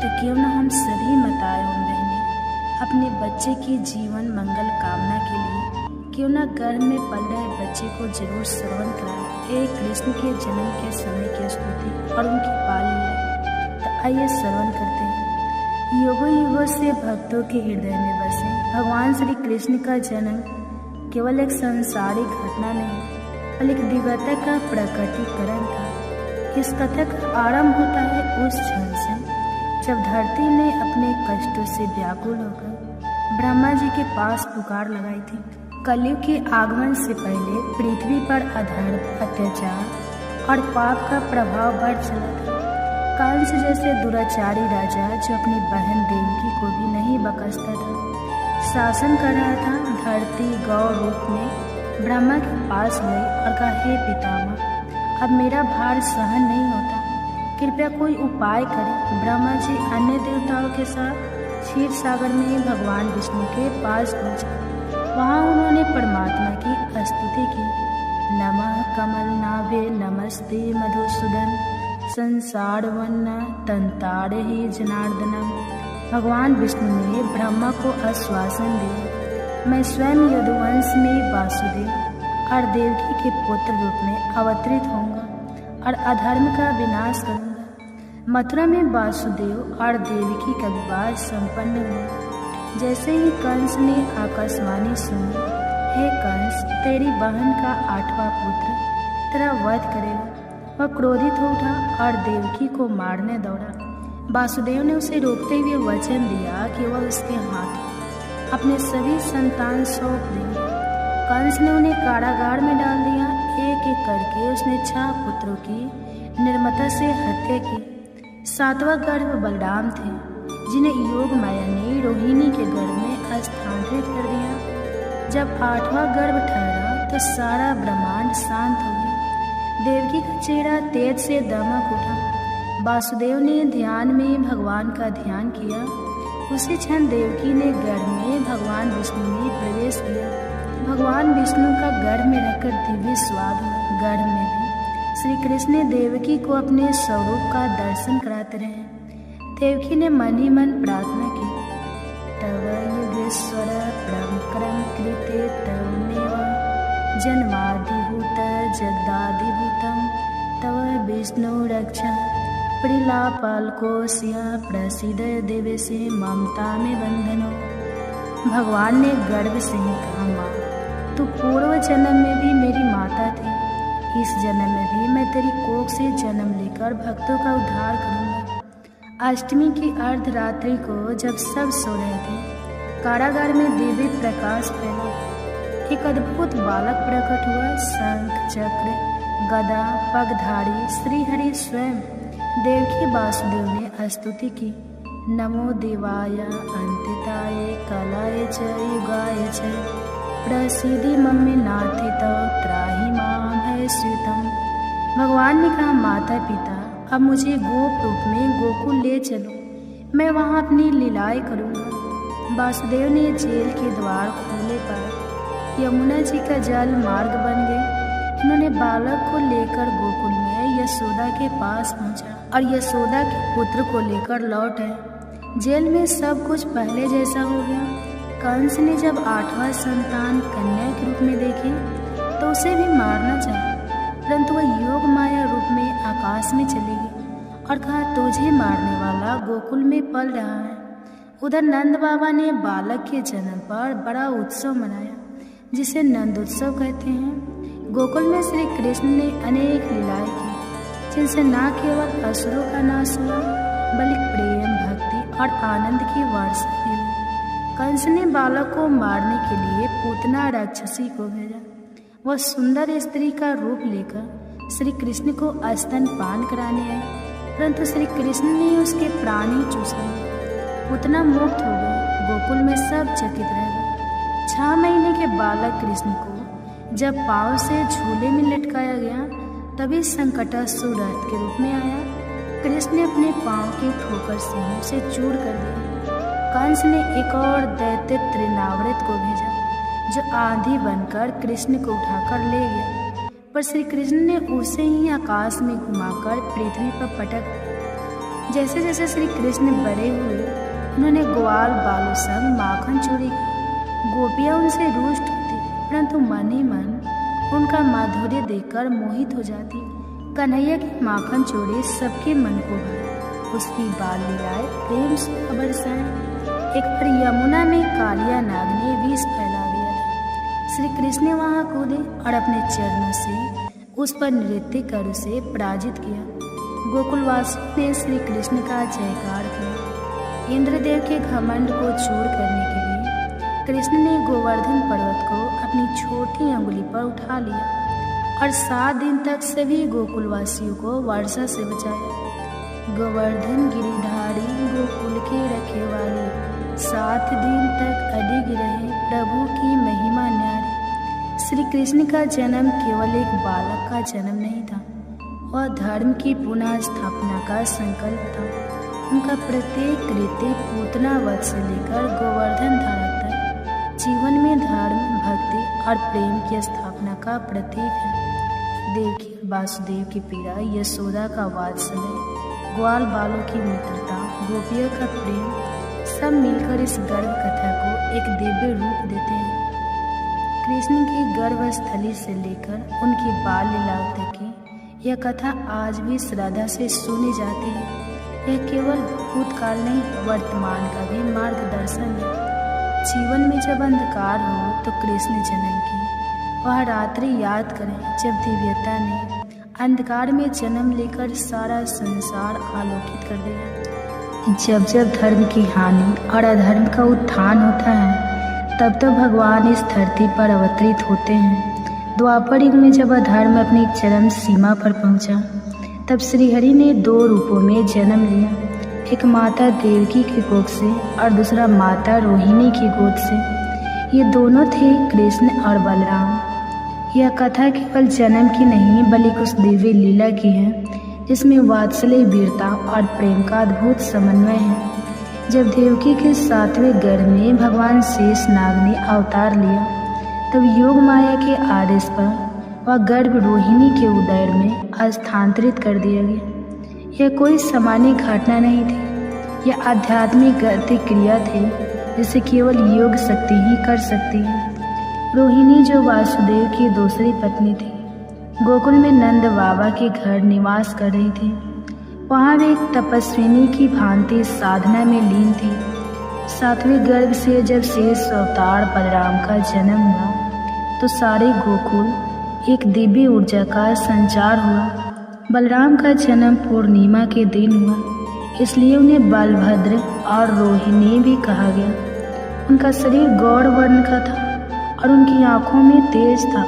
तो क्यों न हम सभी माताएं एवं बहनें अपने बच्चे की जीवन मंगल कामना के लिए क्यों न गर्भ में पल रहे बच्चे को जरूर श्रवण कराएं एक कृष्ण के जन्म के समय की स्तुति और उनकी पाल लीला। तो आइए श्रवण करते हैं। युगों युगों से भक्तों के हृदय में बसे भगवान श्री कृष्ण का जन्म केवल एक सांसारिक घटना नहीं बल्कि दिव्यता का प्रकटीकरण था। इस कथा का आरंभ होता है उस क्षण से जब धरती ने अपने कष्टों से व्याकुल होकर ब्रह्मा जी के पास पुकार लगाई थी। कलयुग के आगमन से पहले पृथ्वी पर अधर्म, अत्याचार और पाप का प्रभाव बढ़ चला था। कंस जैसे दुराचारी राजा जो अपनी बहन देवकी को भी नहीं बख्शता था, शासन कर रहा था। धरती गौ रूप में ब्रह्मा के पास गई और कहा, हे पितामह, अब मेरा भार सहन नहीं होता, कृपया कोई उपाय करें। ब्रह्मा जी अन्य देवताओं के साथ क्षीर सागर में भगवान विष्णु के पास पहुंचे। वहां उन्होंने परमात्मा की स्तुति की। नमः कमल नाभे नमस्ते मधुसूदन संसार वन्न तंताड़े ही जनार्दनम। भगवान विष्णु ने ब्रह्मा को आश्वासन दिया, मैं स्वयं यदुवंश में वासुदेव और देवकी के पुत्र रूप में अवतरित होऊंगा और अधर्म का विनाश करूंगा। मथुरा में वासुदेव और देवकी का विवाह संपन्न हुआ। जैसे ही कंस ने आकाशवाणी सुनी, हे कंस, तेरी बहन का 8वां पुत्र तेरा वध करेगा। वह क्रोधित हो उठा और देवकी को मारने दौड़ा। वासुदेव ने उसे रोकते हुए वचन दिया कि वह उसके हाथ अपने सभी संतान सौंप देंगे। कंस ने उन्हें कारागार में डाल दिया। एक एक करके उसने 6 पुत्रों की निर्ममता से हत्या की। 7वां गर्भ बलराम थे। जिन्हें योग माया ने रोहिणी के गर्भ में स्थानांतरित कर दिया। जब 8वां गर्भ ठहरा तो सारा ब्रह्मांड शांत हो गया। देवकी का चेहरा तेज से दमक उठा। वासुदेव ने ध्यान में भगवान का ध्यान किया। उसी क्षण देवकी ने गर्भ में भगवान विष्णु ने प्रवेश किया। भगवान विष्णु का गर्भ में रहकर दिव्य स्वाद हुआ। गर्भ में भी श्री कृष्ण ने देवकी को अपने स्वरूप का दर्शन कराते रहे। देवकी ने मन ही मन प्रार्थना की, तव युगेश्वर प्रमक्रम कृते तवमेव जन्मादिभूत जगदादिभूतम तव विष्णु रक्षा प्रिलापालकोस्य प्रसिद्ध देवे से ममता में बंधनो। भगवान ने गर्भ से ही कहा, माँ तू पूर्व जन्म में भी मेरी माता थी, इस जन्म में भी मैं तेरी कोख से जन्म लेकर भक्तों का उद्धार करूँगा। अष्टमी की अर्धरात्रि को जब सब सो रहे थे, कारागार में दिव्य प्रकाश फैला। एक अद्भुत बालक प्रकट हुआ। शंख चक्र गदा पगधारी श्रीहरि स्वयं। देवकी वासुदेव ने स्तुति की, नमो देवाय अंतिताय कलाय च युगाय च प्रसिद्धि मम्मी नाथि तव त्राहि मां भय श्रितम। भगवान ने कहा, माता पिता अब मुझे गोप रूप में गोकुल ले चलो, मैं वहाँ अपनी लीलाएं करूँगा। वासुदेव ने जेल के द्वार खोले पर यमुना जी का जल मार्ग बन गए। उन्होंने बालक को लेकर गोकुल में यशोदा के पास पहुंचा और यशोदा के पुत्र को लेकर लौट आए। जेल में सब कुछ पहले जैसा हो गया। कंस ने जब 8वां संतान कन्या के रूप में देखे तो उसे भी मारना चाहा, परंतु वह योग माया रूप में आकाश में चली गई और कहा, तुझे मारने वाला गोकुल में पल रहा है। उधर नंद बाबा ने बालक के जन्म पर बड़ा उत्सव मनाया, जिसे नंदोत्सव कहते हैं। गोकुल में श्री कृष्ण ने अनेक लीलाएं की, जिनसे न केवल असुरों का नाश हुआ, बल्कि प्रेम भक्ति और आनंद की वर्षा हुई। कंस ने बालक को मारने के लिए पूतना राक्षसी को भेजा। वह सुंदर स्त्री का रूप लेकर श्री कृष्ण को स्तनपान कराने आई, परंतु श्री कृष्ण ने उसके प्राण ही चूस लिए। पूतना मुक्त हो गई। गोकुल में सब चकित रह गए। 6 महीने के बालक कृष्ण को जब पांव से झूले में लटकाया गया, तभी संकटासुर रथ के रूप में आया। कृष्ण ने अपने पांव की ठोकर से उसे चूर कर दिया। कंस ने एक और दैत्य त्रिनावृत को भेजा, जो आंधी बनकर कृष्ण को उठाकर ले गया, पर श्री कृष्ण ने उसे ही आकाश में घुमाकर पृथ्वी पर पटक दिया। जैसे जैसे श्री कृष्ण बड़े हुए, उन्होंने ग्वाल बालों संग माखन चोरी की। गोपियाँ उनसे रुष्ट होती, परंतु मन ही मन उनका माधुर्य देखकर मोहित हो जाती। कन्हैया की माखन चोरी सबके मन को भाई। उसकी बाल लीलाएं प्रेम से बरसाएं। एक बार यमुना में कालिया नाग ने विष फैला दिया था। श्री कृष्ण वहां कूदे और अपने चरणों से उस पर नृत्य कर उसे पराजित किया। गोकुलवासी ने श्री कृष्ण का जयकार किया। इंद्रदेव के घमंड को चूर करने के लिए कृष्ण ने गोवर्धन पर्वत को अपनी छोटी अंगुली पर उठा लिया और 7 दिन तक सभी गोकुलवासियों को वर्षा से बचाया। गोवर्धन गिरिधारी गोकुल के रखे वाले 7 दिन तक अडिग रहे, प्रभु की महिमा न्यारी। श्री कृष्ण का जन्म केवल एक बालक का जन्म नहीं था, वह धर्म की पुनः स्थापना का संकल्प था। उनका प्रत्येक कृत्य पूतना वध से लेकर गोवर्धन धारा तक जीवन में धर्म, भक्ति और प्रेम की स्थापना का प्रतीक है। देवकी वासुदेव की पीड़ा, यशोदा का वात्सल्य, ग्वाल बालों की मित्रता, गोपियों का प्रेम, सब मिलकर इस गर्भ कथा को एक दिव्य रूप देते हैं। कृष्ण की गर्भस्थली से लेकर उनकी बाल लीलाओं तक की यह कथा आज भी श्रद्धा से सुनी जाती है। यह केवल भूतकाल नहीं, वर्तमान का भी मार्गदर्शन है। जीवन में जब अंधकार हो तो कृष्ण जन्म की वह रात्रि याद करें, जब दिव्यता ने अंधकार में जन्म लेकर सारा संसार आलोकित कर दिया। जब जब धर्म की हानि और अधर्म का उत्थान होता है, तब तो भगवान इस धरती पर अवतरित होते हैं। द्वापर युग में जब अधर्म अपनी चरम सीमा पर पहुंचा, तब श्रीहरि ने 2 रूपों में जन्म लिया। एक माता देवकी की कोख से और दूसरा माता रोहिणी की गोद से। ये दोनों थे कृष्ण और बलराम। यह कथा केवल जन्म की नहीं बल्कि उस दिव्य लीला की है जिसमें वात्सल्य, वीरता और प्रेम का अद्भुत समन्वय है। जब देवकी के 7वें गर्भ में भगवान शेषनाग ने अवतार लिया तब योग माया के आदेश पर वह गर्भ रोहिणी के उदर में स्थानांतरित कर दिया गया। यह कोई सामान्य घटना नहीं थी, यह आध्यात्मिक गति क्रिया थी जिसे केवल योग शक्ति ही कर सकती है। रोहिणी जो वासुदेव की दूसरी पत्नी थी, गोकुल में नंद बाबा के घर निवास कर रही थी। वहाँ वे एक तपस्विनी की भांति साधना में लीन थी। 7वें गर्भ से जब शेष अवतार बलराम का जन्म हुआ तो सारे गोकुल एक दिव्य ऊर्जा का संचार हुआ। बलराम का जन्म पूर्णिमा के दिन हुआ, इसलिए उन्हें बलभद्र और रोहिणी भी कहा गया। उनका शरीर गौर वर्ण का था और उनकी आंखों में तेज था।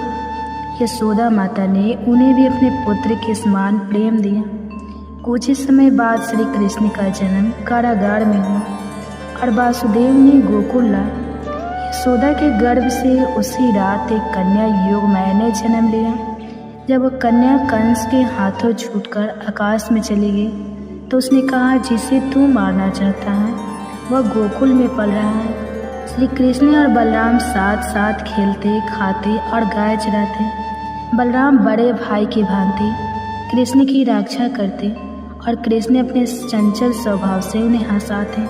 यशोदा माता ने उन्हें भी अपने पुत्र के समान प्रेम दिया। कुछ ही समय बाद श्री कृष्ण का जन्म कारागार में हुआ और वासुदेव ने गोकुल लाए। यशोदा के गर्भ से उसी रात एक कन्या योगमाया ने जन्म लिया। जब वह कन्या कंस के हाथों छूटकर आकाश में चली गई तो उसने कहा, जिसे तू मारना चाहता है वह गोकुल में पल रहा है। श्री कृष्ण और बलराम साथ साथ खेलते, खाते और गाय चराते। बलराम बड़े भाई की भांति कृष्ण की रक्षा करते और कृष्ण अपने चंचल स्वभाव से उन्हें हंसाते।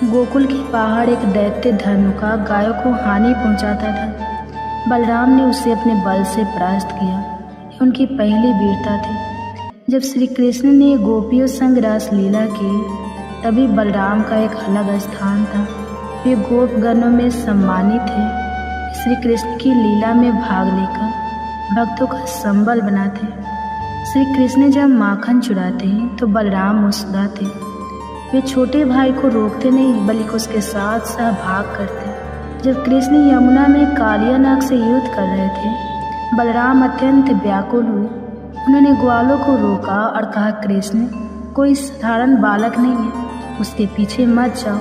गोकुल के बाहर एक दैत्य धनुका गायों को हानि पहुंचाता था। बलराम ने उसे अपने बल से परास्त किया। यह उनकी पहली वीरता थी। जब श्री कृष्ण ने गोपियों संग रास लीला की तभी बलराम का एक अलग स्थान था। वे गोपगणों में सम्मानित थे। श्री कृष्ण की लीला में भाग लेकर भक्तों का संबल बनाते। श्री कृष्ण जब माखन चुराते तो बलराम मुस्कुराते। वे छोटे भाई को रोकते नहीं बल्कि उसके साथ सहभाग करते। जब कृष्ण यमुना में कालिया नाग से युद्ध कर रहे थे बलराम अत्यंत व्याकुल हुए। उन्होंने ग्वालों को रोका और कहा, कृष्ण कोई साधारण बालक नहीं है, उसके पीछे मत जाओ।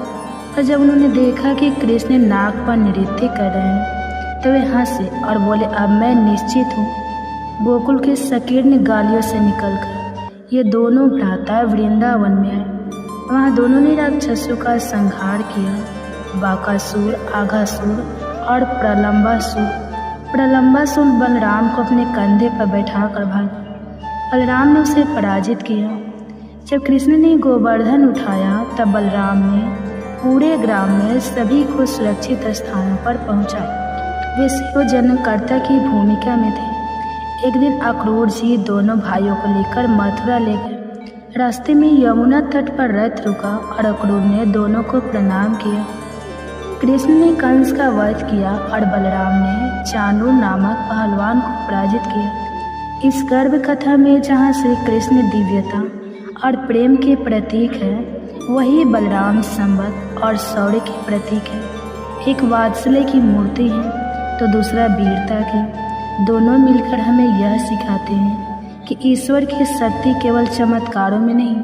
और जब उन्होंने देखा कि कृष्ण नाग पर नृत्य कर रहे हैं तो वे हंसे और बोले, अब मैं निश्चित हूँ। गोकुल के संकीर्ण गालियों से निकलकर ये दोनों भ्राता वृंदावन में आए। वहाँ दोनों ने राक्षसों का संहार किया, बाकासुर, आघासुर और प्रलंबासुर। प्रलंबासुर बलराम को अपने कंधे पर बैठा कर भागा। बलराम ने उसे पराजित किया। जब कृष्ण ने गोवर्धन उठाया तब बलराम ने पूरे ग्राम में सभी को सुरक्षित स्थानों पर पहुंचाया। वे शिव जन्मकर्ता की भूमिका में थे। एक दिन अक्रूर जी दोनों भाइयों को लेकर मथुरा ले गए। रास्ते में यमुना तट पर रथ रुका और अक्रूर ने दोनों को प्रणाम किया। कृष्ण ने कंस का वध किया और बलराम ने चाणूर नामक पहलवान को पराजित किया। इस गर्भ कथा में जहाँ श्री कृष्ण दिव्यता और प्रेम के प्रतीक है, वही बलराम संबत और शौर्य के प्रतीक है। एक वात्सल्य की मूर्ति है तो दूसरा वीरता की। दोनों मिलकर हमें यह सिखाते हैं कि ईश्वर की शक्ति केवल चमत्कारों में नहीं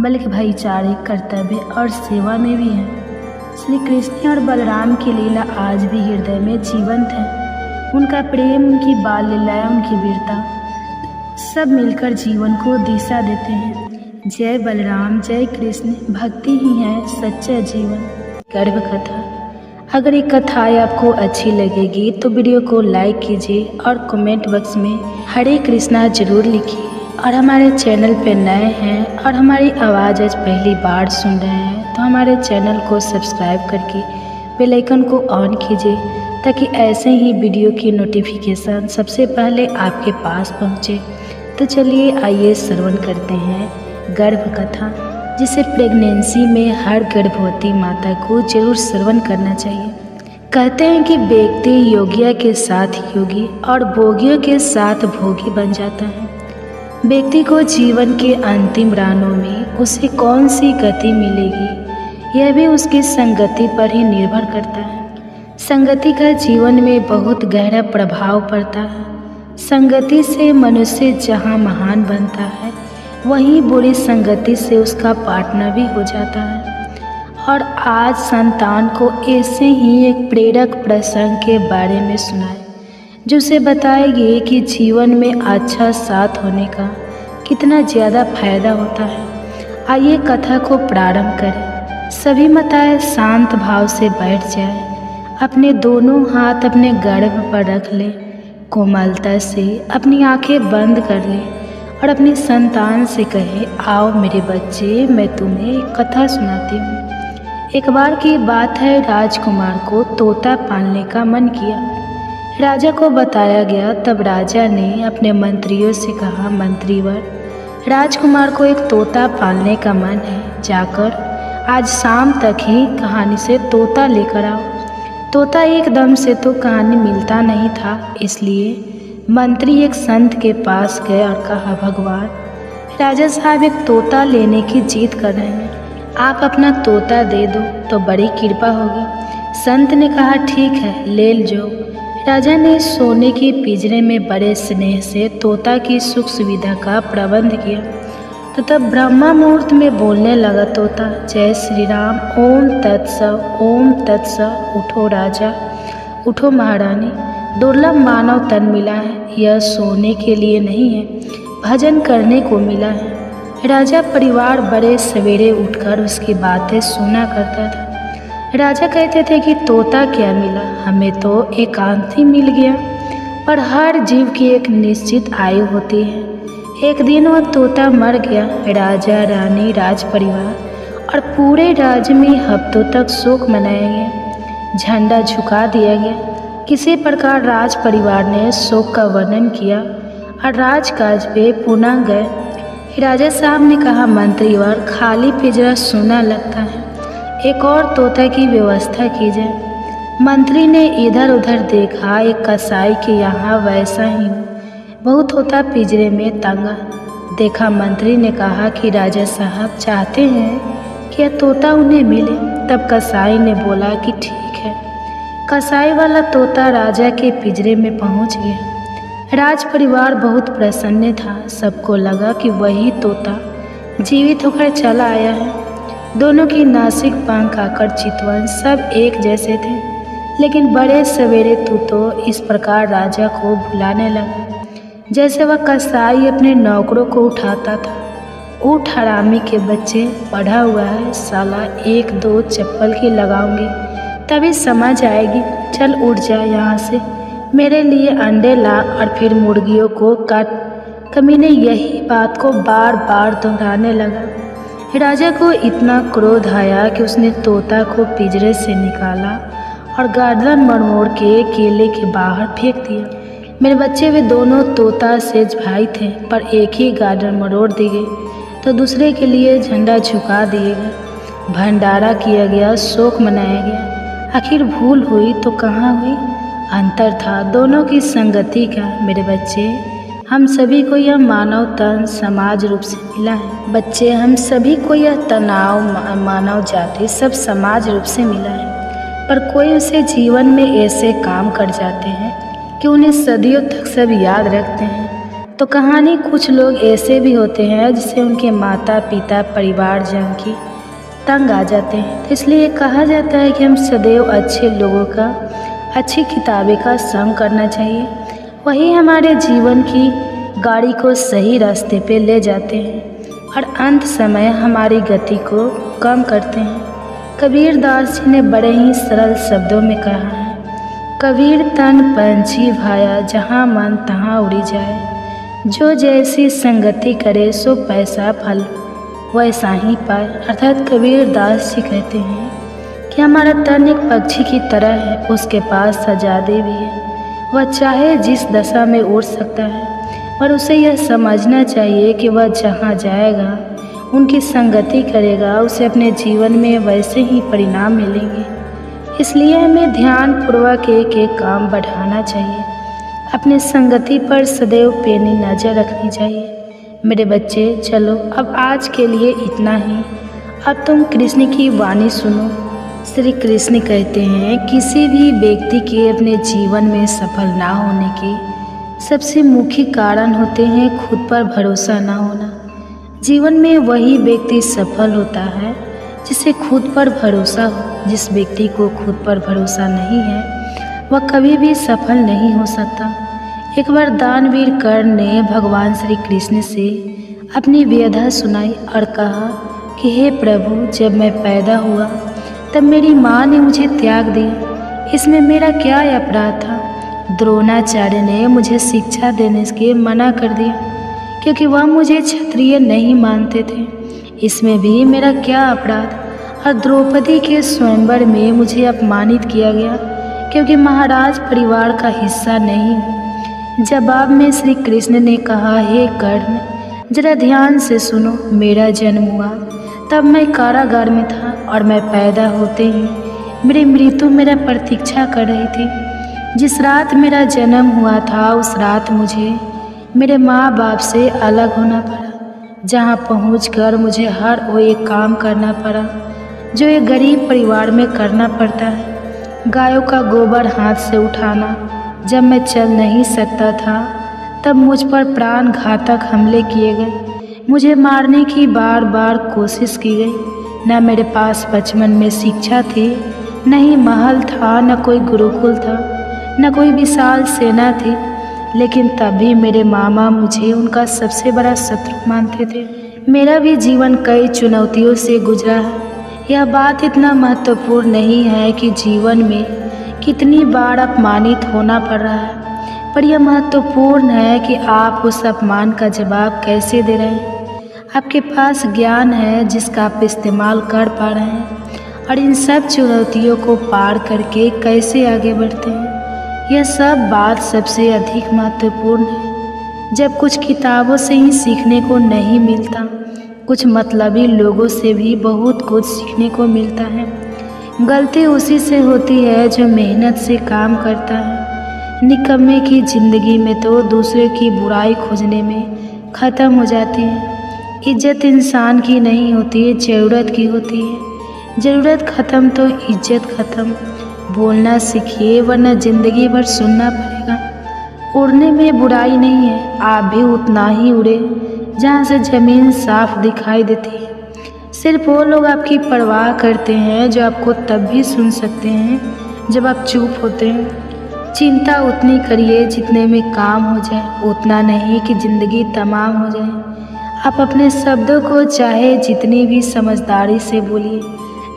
बल्कि भाईचारे, कर्तव्य और सेवा में भी है। श्री कृष्ण और बलराम की लीला आज भी हृदय में जीवंत है। उनका प्रेम, उनकी बाल लीलाएं, उनकी वीरता सब मिलकर जीवन को दिशा देते हैं। जय बलराम, जय कृष्ण। भक्ति ही है सच्चा जीवन। गर्भ कथा। अगर ये कथाएं आपको अच्छी लगेगी तो वीडियो को लाइक कीजिए और कमेंट बॉक्स में हरे कृष्णा जरूर लिखिए। और हमारे चैनल पे नए हैं और हमारी आवाज़ आज पहली बार सुन रहे हैं तो हमारे चैनल को सब्सक्राइब करके बेल आइकन को ऑन कीजिए ताकि ऐसे ही वीडियो की नोटिफिकेशन सबसे पहले आपके पास पहुँचे। तो चलिए आइए श्रवण करते हैं गर्भ कथा, जिसे प्रेगनेंसी में हर गर्भवती माता को जरूर श्रवण करना चाहिए। कहते हैं कि व्यक्ति योगिया के साथ योगी और भोगियों के साथ भोगी बन जाता है। व्यक्ति को जीवन के अंतिम राहों में उसे कौन सी गति मिलेगी यह भी उसकी संगति पर ही निर्भर करता है। संगति का जीवन में बहुत गहरा प्रभाव पड़ता है। संगति से मनुष्य जहाँ महान बनता है वहीं बुरी संगति से उसका पार्टनर भी हो जाता है। और आज संतान को ऐसे ही एक प्रेरक प्रसंग के बारे में सुनाए जो उसे बताएगी कि जीवन में अच्छा साथ होने का कितना ज़्यादा फायदा होता है। आइए कथा को प्रारंभ करें। सभी माताएं शांत भाव से बैठ जाए, अपने दोनों हाथ अपने गर्भ पर रख ले, कोमलता से अपनी आंखें बंद कर ले और अपनी संतान से कहे, आओ मेरे बच्चे, मैं तुम्हें एक कथा सुनाती हूँ। एक बार की बात है, राजकुमार को तोता पालने का मन किया। राजा को बताया गया। तब राजा ने अपने मंत्रियों से कहा, मंत्रीवर, राजकुमार को एक तोता पालने का मन है, जाकर आज शाम तक ही कहानी से तोता लेकर आओ। तोता एकदम से तो कहानी मिलता नहीं था, इसलिए मंत्री एक संत के पास गए और कहा, भगवान, राजा साहब एक तोता लेने की जिद कर रहे हैं, आप अपना तोता दे दो तो बड़ी कृपा होगी। संत ने कहा, ठीक है, ले जाओ। राजा ने सोने के पिंजरे में बड़े स्नेह से तोता की सुख सुविधा का प्रबंध किया। तो तब ब्रह्मा मुहूर्त में बोलने लगा तोता, जय श्री राम, ओम तत्सव, ओम तत्सव। उठो राजा, उठो महारानी, दुर्लभ मानव तन मिला है, यह सोने के लिए नहीं है, भजन करने को मिला है। राजा परिवार बड़े सवेरे उठकर उसकी बातें सुना करता था। राजा कहते थे कि तोता क्या मिला, हमें तो एकांत ही मिल गया। पर हर जीव की एक निश्चित आयु होती है। एक दिन वह तोता मर गया। राजा, रानी, राज परिवार और पूरे राज्य में हफ्तों तक शोक मनाया गया, झंडा झुका दिया गया। किसी प्रकार राज परिवार ने शोक का वर्णन किया और राजकाज पे पुनः गए। राजा साहब ने कहा, मंत्रीवर, खाली पिंजरा सूना लगता है, एक और तोता की व्यवस्था की जाए। मंत्री ने इधर उधर देखा, एक कसाई के यहाँ वैसा ही बहुत तोता पिंजरे में टंगा देखा। मंत्री ने कहा कि राजा साहब चाहते हैं कि यह तोता उन्हें मिले। तब कसाई ने बोला कि ठीक है। कसाई वाला तोता राजा के पिंजरे में पहुँच गया। राज परिवार बहुत प्रसन्न था। सबको लगा कि वही तोता जीवित होकर चला आया है। दोनों की नासिक, पंख, आकर, चितवन सब एक जैसे थे। लेकिन बड़े सवेरे तू तो इस प्रकार राजा को बुलाने लगा जैसे वह कसाई अपने नौकरों को उठाता था। उठ हरामी के बच्चे, पढ़ा हुआ है साला, एक दो चप्पल की लगाऊंगी तभी समझ आएगी। चल उठ जा यहाँ से, मेरे लिए अंडे ला और फिर मुर्गियों को काट। कमीने यही बात को बार बार दोहराने लगा। राजा को इतना क्रोध आया कि उसने तोता को पिंजरे से निकाला और गर्दन मरोड़ के केले के बाहर फेंक दिया। मेरे बच्चे वे दोनों तोता सेज भाई थे, पर एक ही गर्दन मरोड़ दी गई तो दूसरे के लिए झंडा झुका दिए गए। भंडारा किया गया, शोक मनाया गया। आखिर भूल हुई तो कहाँ हुई? अंतर था दोनों की संगति का। मेरे बच्चे, हम सभी को यह मानव तन समाज रूप से मिला है। बच्चे, हम सभी को यह तनाव मानव जाति सब समाज रूप से मिला है। पर कोई उसे जीवन में ऐसे काम कर जाते हैं कि उन्हें सदियों तक सब याद रखते हैं। तो कहानी कुछ लोग ऐसे भी होते हैं जिसे उनके माता पिता परिवारजन की तंग आ जाते हैं। तो इसलिए कहा जाता है कि हम सदैव अच्छे लोगों का, अच्छी किताबें का संग करना चाहिए। वही हमारे जीवन की गाड़ी को सही रास्ते पे ले जाते हैं और अंत समय हमारी गति को कम करते हैं। कबीर दास जी ने बड़े ही सरल शब्दों में कहा है, कबीर तन पंछी भाया, जहाँ मन तहाँ उड़ी जाए। जो जैसी संगति करे सो पैसा फल वैसा ही पाए। अर्थात कबीर दास जी कहते हैं कि हमारा तन एक पक्षी की तरह है, उसके पास आज़ादी भी है। वह चाहे जिस दशा में उड़ सकता है, पर उसे यह समझना चाहिए कि वह जहाँ जाएगा, उनकी संगति करेगा, उसे अपने जीवन में वैसे ही परिणाम मिलेंगे। इसलिए हमें ध्यानपूर्वक एक एक काम बढ़ाना चाहिए। अपनी संगति पर सदैव पैनी नज़र रखनी चाहिए। मेरे बच्चे, चलो अब आज के लिए इतना ही। अब तुम कृष्ण की वाणी सुनो। श्री कृष्ण कहते हैं, किसी भी व्यक्ति के अपने जीवन में सफल ना होने के सबसे मुख्य कारण होते हैं खुद पर भरोसा ना होना। जीवन में वही व्यक्ति सफल होता है जिसे खुद पर भरोसा हो। जिस व्यक्ति को खुद पर भरोसा नहीं है वह कभी भी सफल नहीं हो सकता। एक बार दानवीर कर्ण ने भगवान श्री कृष्ण से अपनी व्यथा सुनाई और कहा कि हे प्रभु, जब मैं पैदा हुआ तब मेरी माँ ने मुझे त्याग दिया, इसमें मेरा क्या अपराध था। द्रोणाचार्य ने मुझे शिक्षा देने के मना कर दिया क्योंकि वह मुझे क्षत्रिय नहीं मानते थे, इसमें भी मेरा क्या अपराध। और द्रौपदी के स्वयंवर में मुझे अपमानित किया गया क्योंकि महाराज परिवार का हिस्सा नहीं हूँ। जवाब में श्री कृष्ण ने कहा, हे कर्ण, जरा ध्यान से सुनो। मेरा जन्म हुआ तब मैं कारागार में था और मैं पैदा होते ही मेरी मृत्यु मेरा प्रतीक्षा कर रही थी। जिस रात मेरा जन्म हुआ था उस रात मुझे मेरे माँ बाप से अलग होना पड़ा, जहाँ पहुँचकर मुझे हर वो एक काम करना पड़ा जो एक गरीब परिवार में करना पड़ता है। गायों का गोबर हाथ से उठाना। जब मैं चल नहीं सकता था तब मुझ पर प्राण घातक हमले किए गए। मुझे मारने की बार बार कोशिश की गई। न मेरे पास बचपन में शिक्षा थी, न ही महल था, न कोई गुरुकुल था, न कोई विशाल सेना थी, लेकिन तब भी मेरे मामा मुझे उनका सबसे बड़ा शत्रु मानते थे। मेरा भी जीवन कई चुनौतियों से गुजरा है। यह बात इतना महत्वपूर्ण नहीं है कि जीवन में कितनी बार अपमानित होना पड़ रहा है, पर यह महत्वपूर्ण है कि आप उस अपमान का जवाब कैसे दे रहे हैं। आपके पास ज्ञान है जिसका आप इस्तेमाल कर पा रहे हैं और इन सब चुनौतियों को पार करके कैसे आगे बढ़ते हैं। यह सब बात सबसे अधिक महत्वपूर्ण है। जब कुछ किताबों से ही सीखने को नहीं मिलता, कुछ मतलबी लोगों से भी बहुत कुछ सीखने को मिलता है। गलती उसी से होती है जो मेहनत से काम करता है। निकम्मे की ज़िंदगी में तो दूसरे की बुराई खोजने में ख़त्म हो जाती है। इज्जत इंसान की नहीं होती, ज़रूरत की होती है। ज़रूरत ख़त्म तो इज्जत ख़त्म। बोलना सीखिए वरना ज़िंदगी भर सुनना पड़ेगा। उड़ने में बुराई नहीं है, आप भी उतना ही उड़े जहाँ से ज़मीन साफ दिखाई देती है। सिर्फ वो लोग आपकी परवाह करते हैं जो आपको तब भी सुन सकते हैं जब आप चुप होते हैं। चिंता उतनी करिए जितने में काम हो जाए, उतना नहीं कि ज़िंदगी तमाम हो जाए। आप अपने शब्दों को चाहे जितनी भी समझदारी से बोलिए,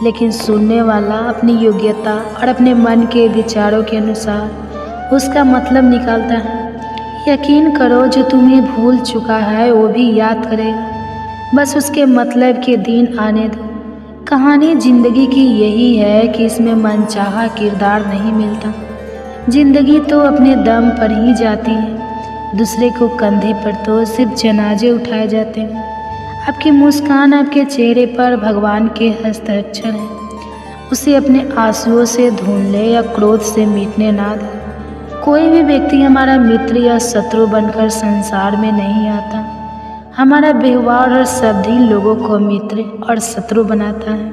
लेकिन सुनने वाला अपनी योग्यता और अपने मन के विचारों के अनुसार उसका मतलब निकालता है। यकीन करो, जो तुम्हें भूल चुका है वो भी याद करेगा, बस उसके मतलब के दिन आने दो। कहानी ज़िंदगी की यही है कि इसमें मनचाहा किरदार नहीं मिलता। ज़िंदगी तो अपने दम पर ही जाती है, दूसरे को कंधे पर तो सिर्फ जनाजे उठाए जाते हैं। आपकी मुस्कान आपके चेहरे पर भगवान के हस्ताक्षर हैं। उसे अपने आंसुओं से धुन ले या क्रोध से मिटने ना दे। कोई भी व्यक्ति हमारा मित्र या शत्रु बनकर संसार में नहीं आता। हमारा व्यवहार और शब्द ही लोगों को मित्र और शत्रु बनाता है।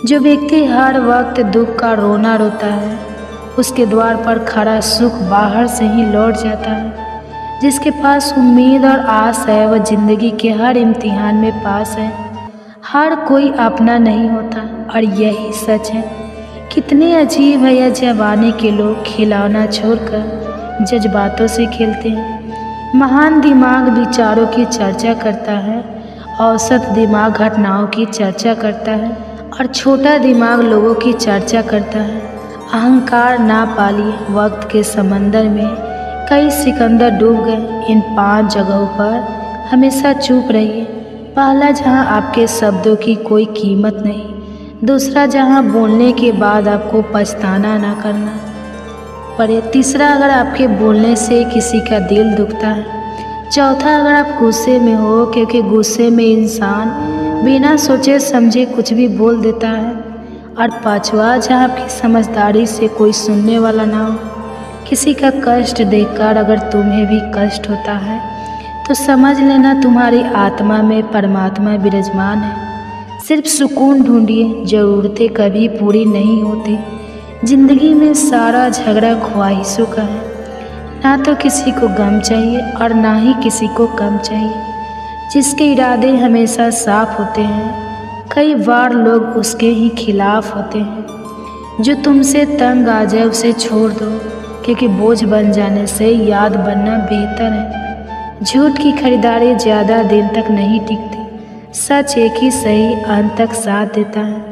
जो व्यक्ति हर वक्त दुख का रोना रोता है, उसके द्वार पर खड़ा सुख बाहर से ही लौट जाता है। जिसके पास उम्मीद और आस है वह जिंदगी के हर इम्तिहान में पास है। हर कोई अपना नहीं होता और यही सच है। कितने अजीब है यह जवानी के लोग खिलौना छोड़कर जज्बातों से खेलते हैं। महान दिमाग विचारों की चर्चा करता है, औसत दिमाग घटनाओं की चर्चा करता है और छोटा दिमाग लोगों की चर्चा करता है। अहंकार ना पालिए, वक्त के समंदर में कई सिकंदर डूब गए। इन 5 जगहों पर हमेशा चुप रहिए। पहला, जहां आपके शब्दों की कोई कीमत नहीं। दूसरा, जहां बोलने के बाद आपको पछताना ना करना पड़े। तीसरा, अगर आपके बोलने से किसी का दिल दुखता है। चौथा, अगर आप गुस्से में हो, क्योंकि गुस्से में इंसान बिना सोचे समझे कुछ भी बोल देता है। और पांचवा, जहां आपकी समझदारी से कोई सुनने वाला ना हो। किसी का कष्ट देखकर अगर तुम्हें भी कष्ट होता है तो समझ लेना तुम्हारी आत्मा में परमात्मा विराजमान है। सिर्फ सुकून ढूंढिए, ज़रूरतें कभी पूरी नहीं होती। ज़िंदगी में सारा झगड़ा ख्वाहिशों का है। ना तो किसी को गम चाहिए और ना ही किसी को कम चाहिए। जिसके इरादे हमेशा साफ होते हैं, कई बार लोग उसके ही खिलाफ होते हैं। जो तुमसे तंग आ जाए उसे छोड़ दो, क्योंकि बोझ बन जाने से याद बनना बेहतर है। झूठ की खरीदारी ज़्यादा दिन तक नहीं टिकती, सच एक ही सही अंत तक साथ देता है।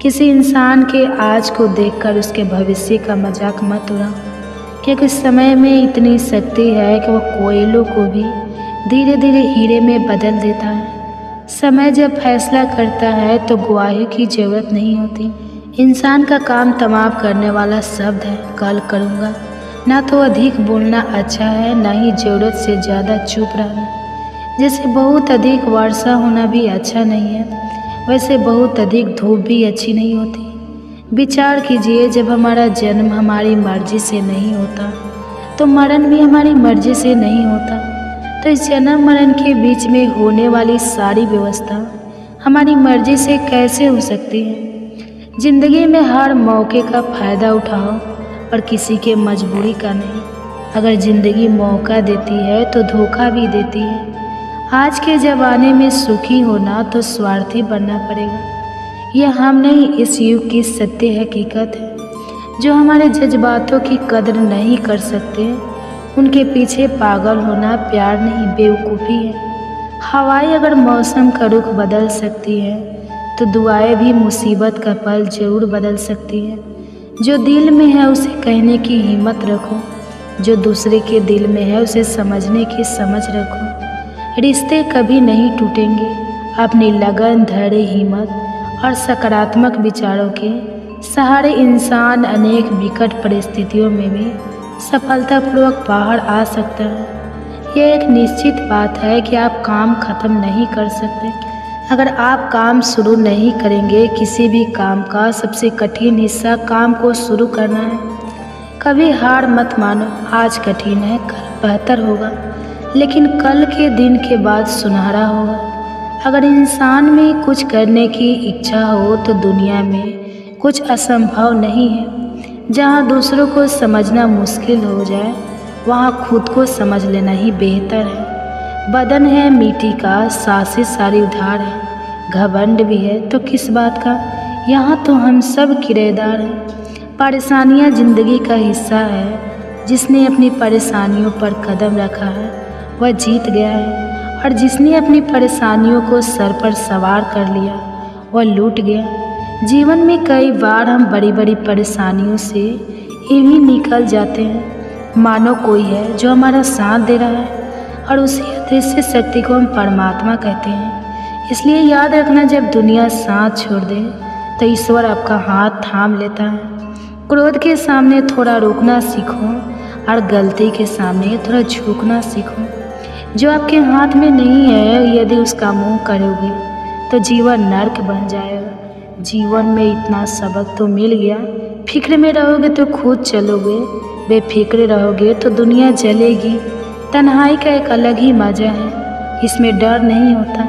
किसी इंसान के आज को देखकर उसके भविष्य का मजाक मत उड़ाओ, क्योंकि समय में इतनी शक्ति है कि वह कोयलों को भी धीरे धीरे हीरे में बदल देता है। समय जब फैसला करता है तो गवाही की ज़रूरत नहीं होती। इंसान का काम तमाम करने वाला शब्द है, कल करूँगा। ना तो अधिक बोलना अच्छा है, ना ही ज़रूरत से ज़्यादा चुप रहना। जैसे बहुत अधिक वर्षा होना भी अच्छा नहीं है, वैसे बहुत अधिक धूप भी अच्छी नहीं होती। विचार कीजिए, जब हमारा जन्म हमारी मर्जी से नहीं होता तो मरण भी हमारी मर्जी से नहीं होता। तो इस जन्म मरण के बीच में होने वाली सारी व्यवस्था हमारी मर्जी से कैसे हो सकती है। ज़िंदगी में हर मौके का फ़ायदा उठाओ, और किसी के मजबूरी का नहीं। अगर ज़िंदगी मौका देती है तो धोखा भी देती है। आज के ज़माने में सुखी होना तो स्वार्थी बनना पड़ेगा। यह हम नहीं, इस युग की सत्य हकीकत है। जो हमारे जज्बातों की कदर नहीं कर सकते, उनके पीछे पागल होना प्यार नहीं, बेवकूफ़ी है। हवाएं अगर मौसम का रुख बदल सकती है तो दुआएं भी मुसीबत का पल ज़रूर बदल सकती है। जो दिल में है उसे कहने की हिम्मत रखो, जो दूसरे के दिल में है उसे समझने की समझ रखो। रिश्ते कभी नहीं टूटेंगे। अपनी लगन, धैर्य, हिम्मत और सकारात्मक विचारों के सहारे इंसान अनेक विकट परिस्थितियों में भी सफलतापूर्वक बाहर आ सकता है। यह एक निश्चित बात है कि आप काम ख़त्म नहीं कर सकते अगर आप काम शुरू नहीं करेंगे। किसी भी काम का सबसे कठिन हिस्सा काम को शुरू करना है। कभी हार मत मानो। आज कठिन है, कल बेहतर होगा, लेकिन कल के दिन के बाद सुनहरा होगा। अगर इंसान में कुछ करने की इच्छा हो तो दुनिया में कुछ असंभव नहीं है। जहाँ दूसरों को समझना मुश्किल हो जाए, वहाँ खुद को समझ लेना ही बेहतर है। बदन है मिट्टी का, सांसें सारी उधार है। घमंड भी है तो किस बात का, यहाँ तो हम सब किराएदार हैं। परेशानियाँ ज़िंदगी का हिस्सा है। जिसने अपनी परेशानियों पर कदम रखा है वह जीत गया है, और जिसने अपनी परेशानियों को सर पर सवार कर लिया वह लूट गया। जीवन में कई बार हम बड़ी बड़ी परेशानियों से यूं ही निकल जाते हैं, मानो कोई है जो हमारा साथ दे रहा है, और उसी अदृश्य शक्ति को हम परमात्मा कहते हैं। इसलिए याद रखना, जब दुनिया साथ छोड़ दे तो ईश्वर आपका हाथ थाम लेता है। क्रोध के सामने थोड़ा रुकना सीखो, और गलती के सामने थोड़ा झुकना सीखो। जो आपके हाथ में नहीं है, यदि उसका मुंह करोगे तो जीवन नर्क बन जाएगा। जीवन में इतना सबक तो मिल गया। फिक्र में रहोगे तो खुद चलोगे, बेफिक्र रहोगे तो दुनिया जलेगी। तन्हाई का एक अलग ही मज़ा है, इसमें डर नहीं होता।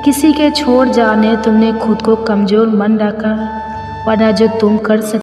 किसी के छोड़ जाने तुमने खुद को कमज़ोर मन रखा, वरना जो तुम कर सकते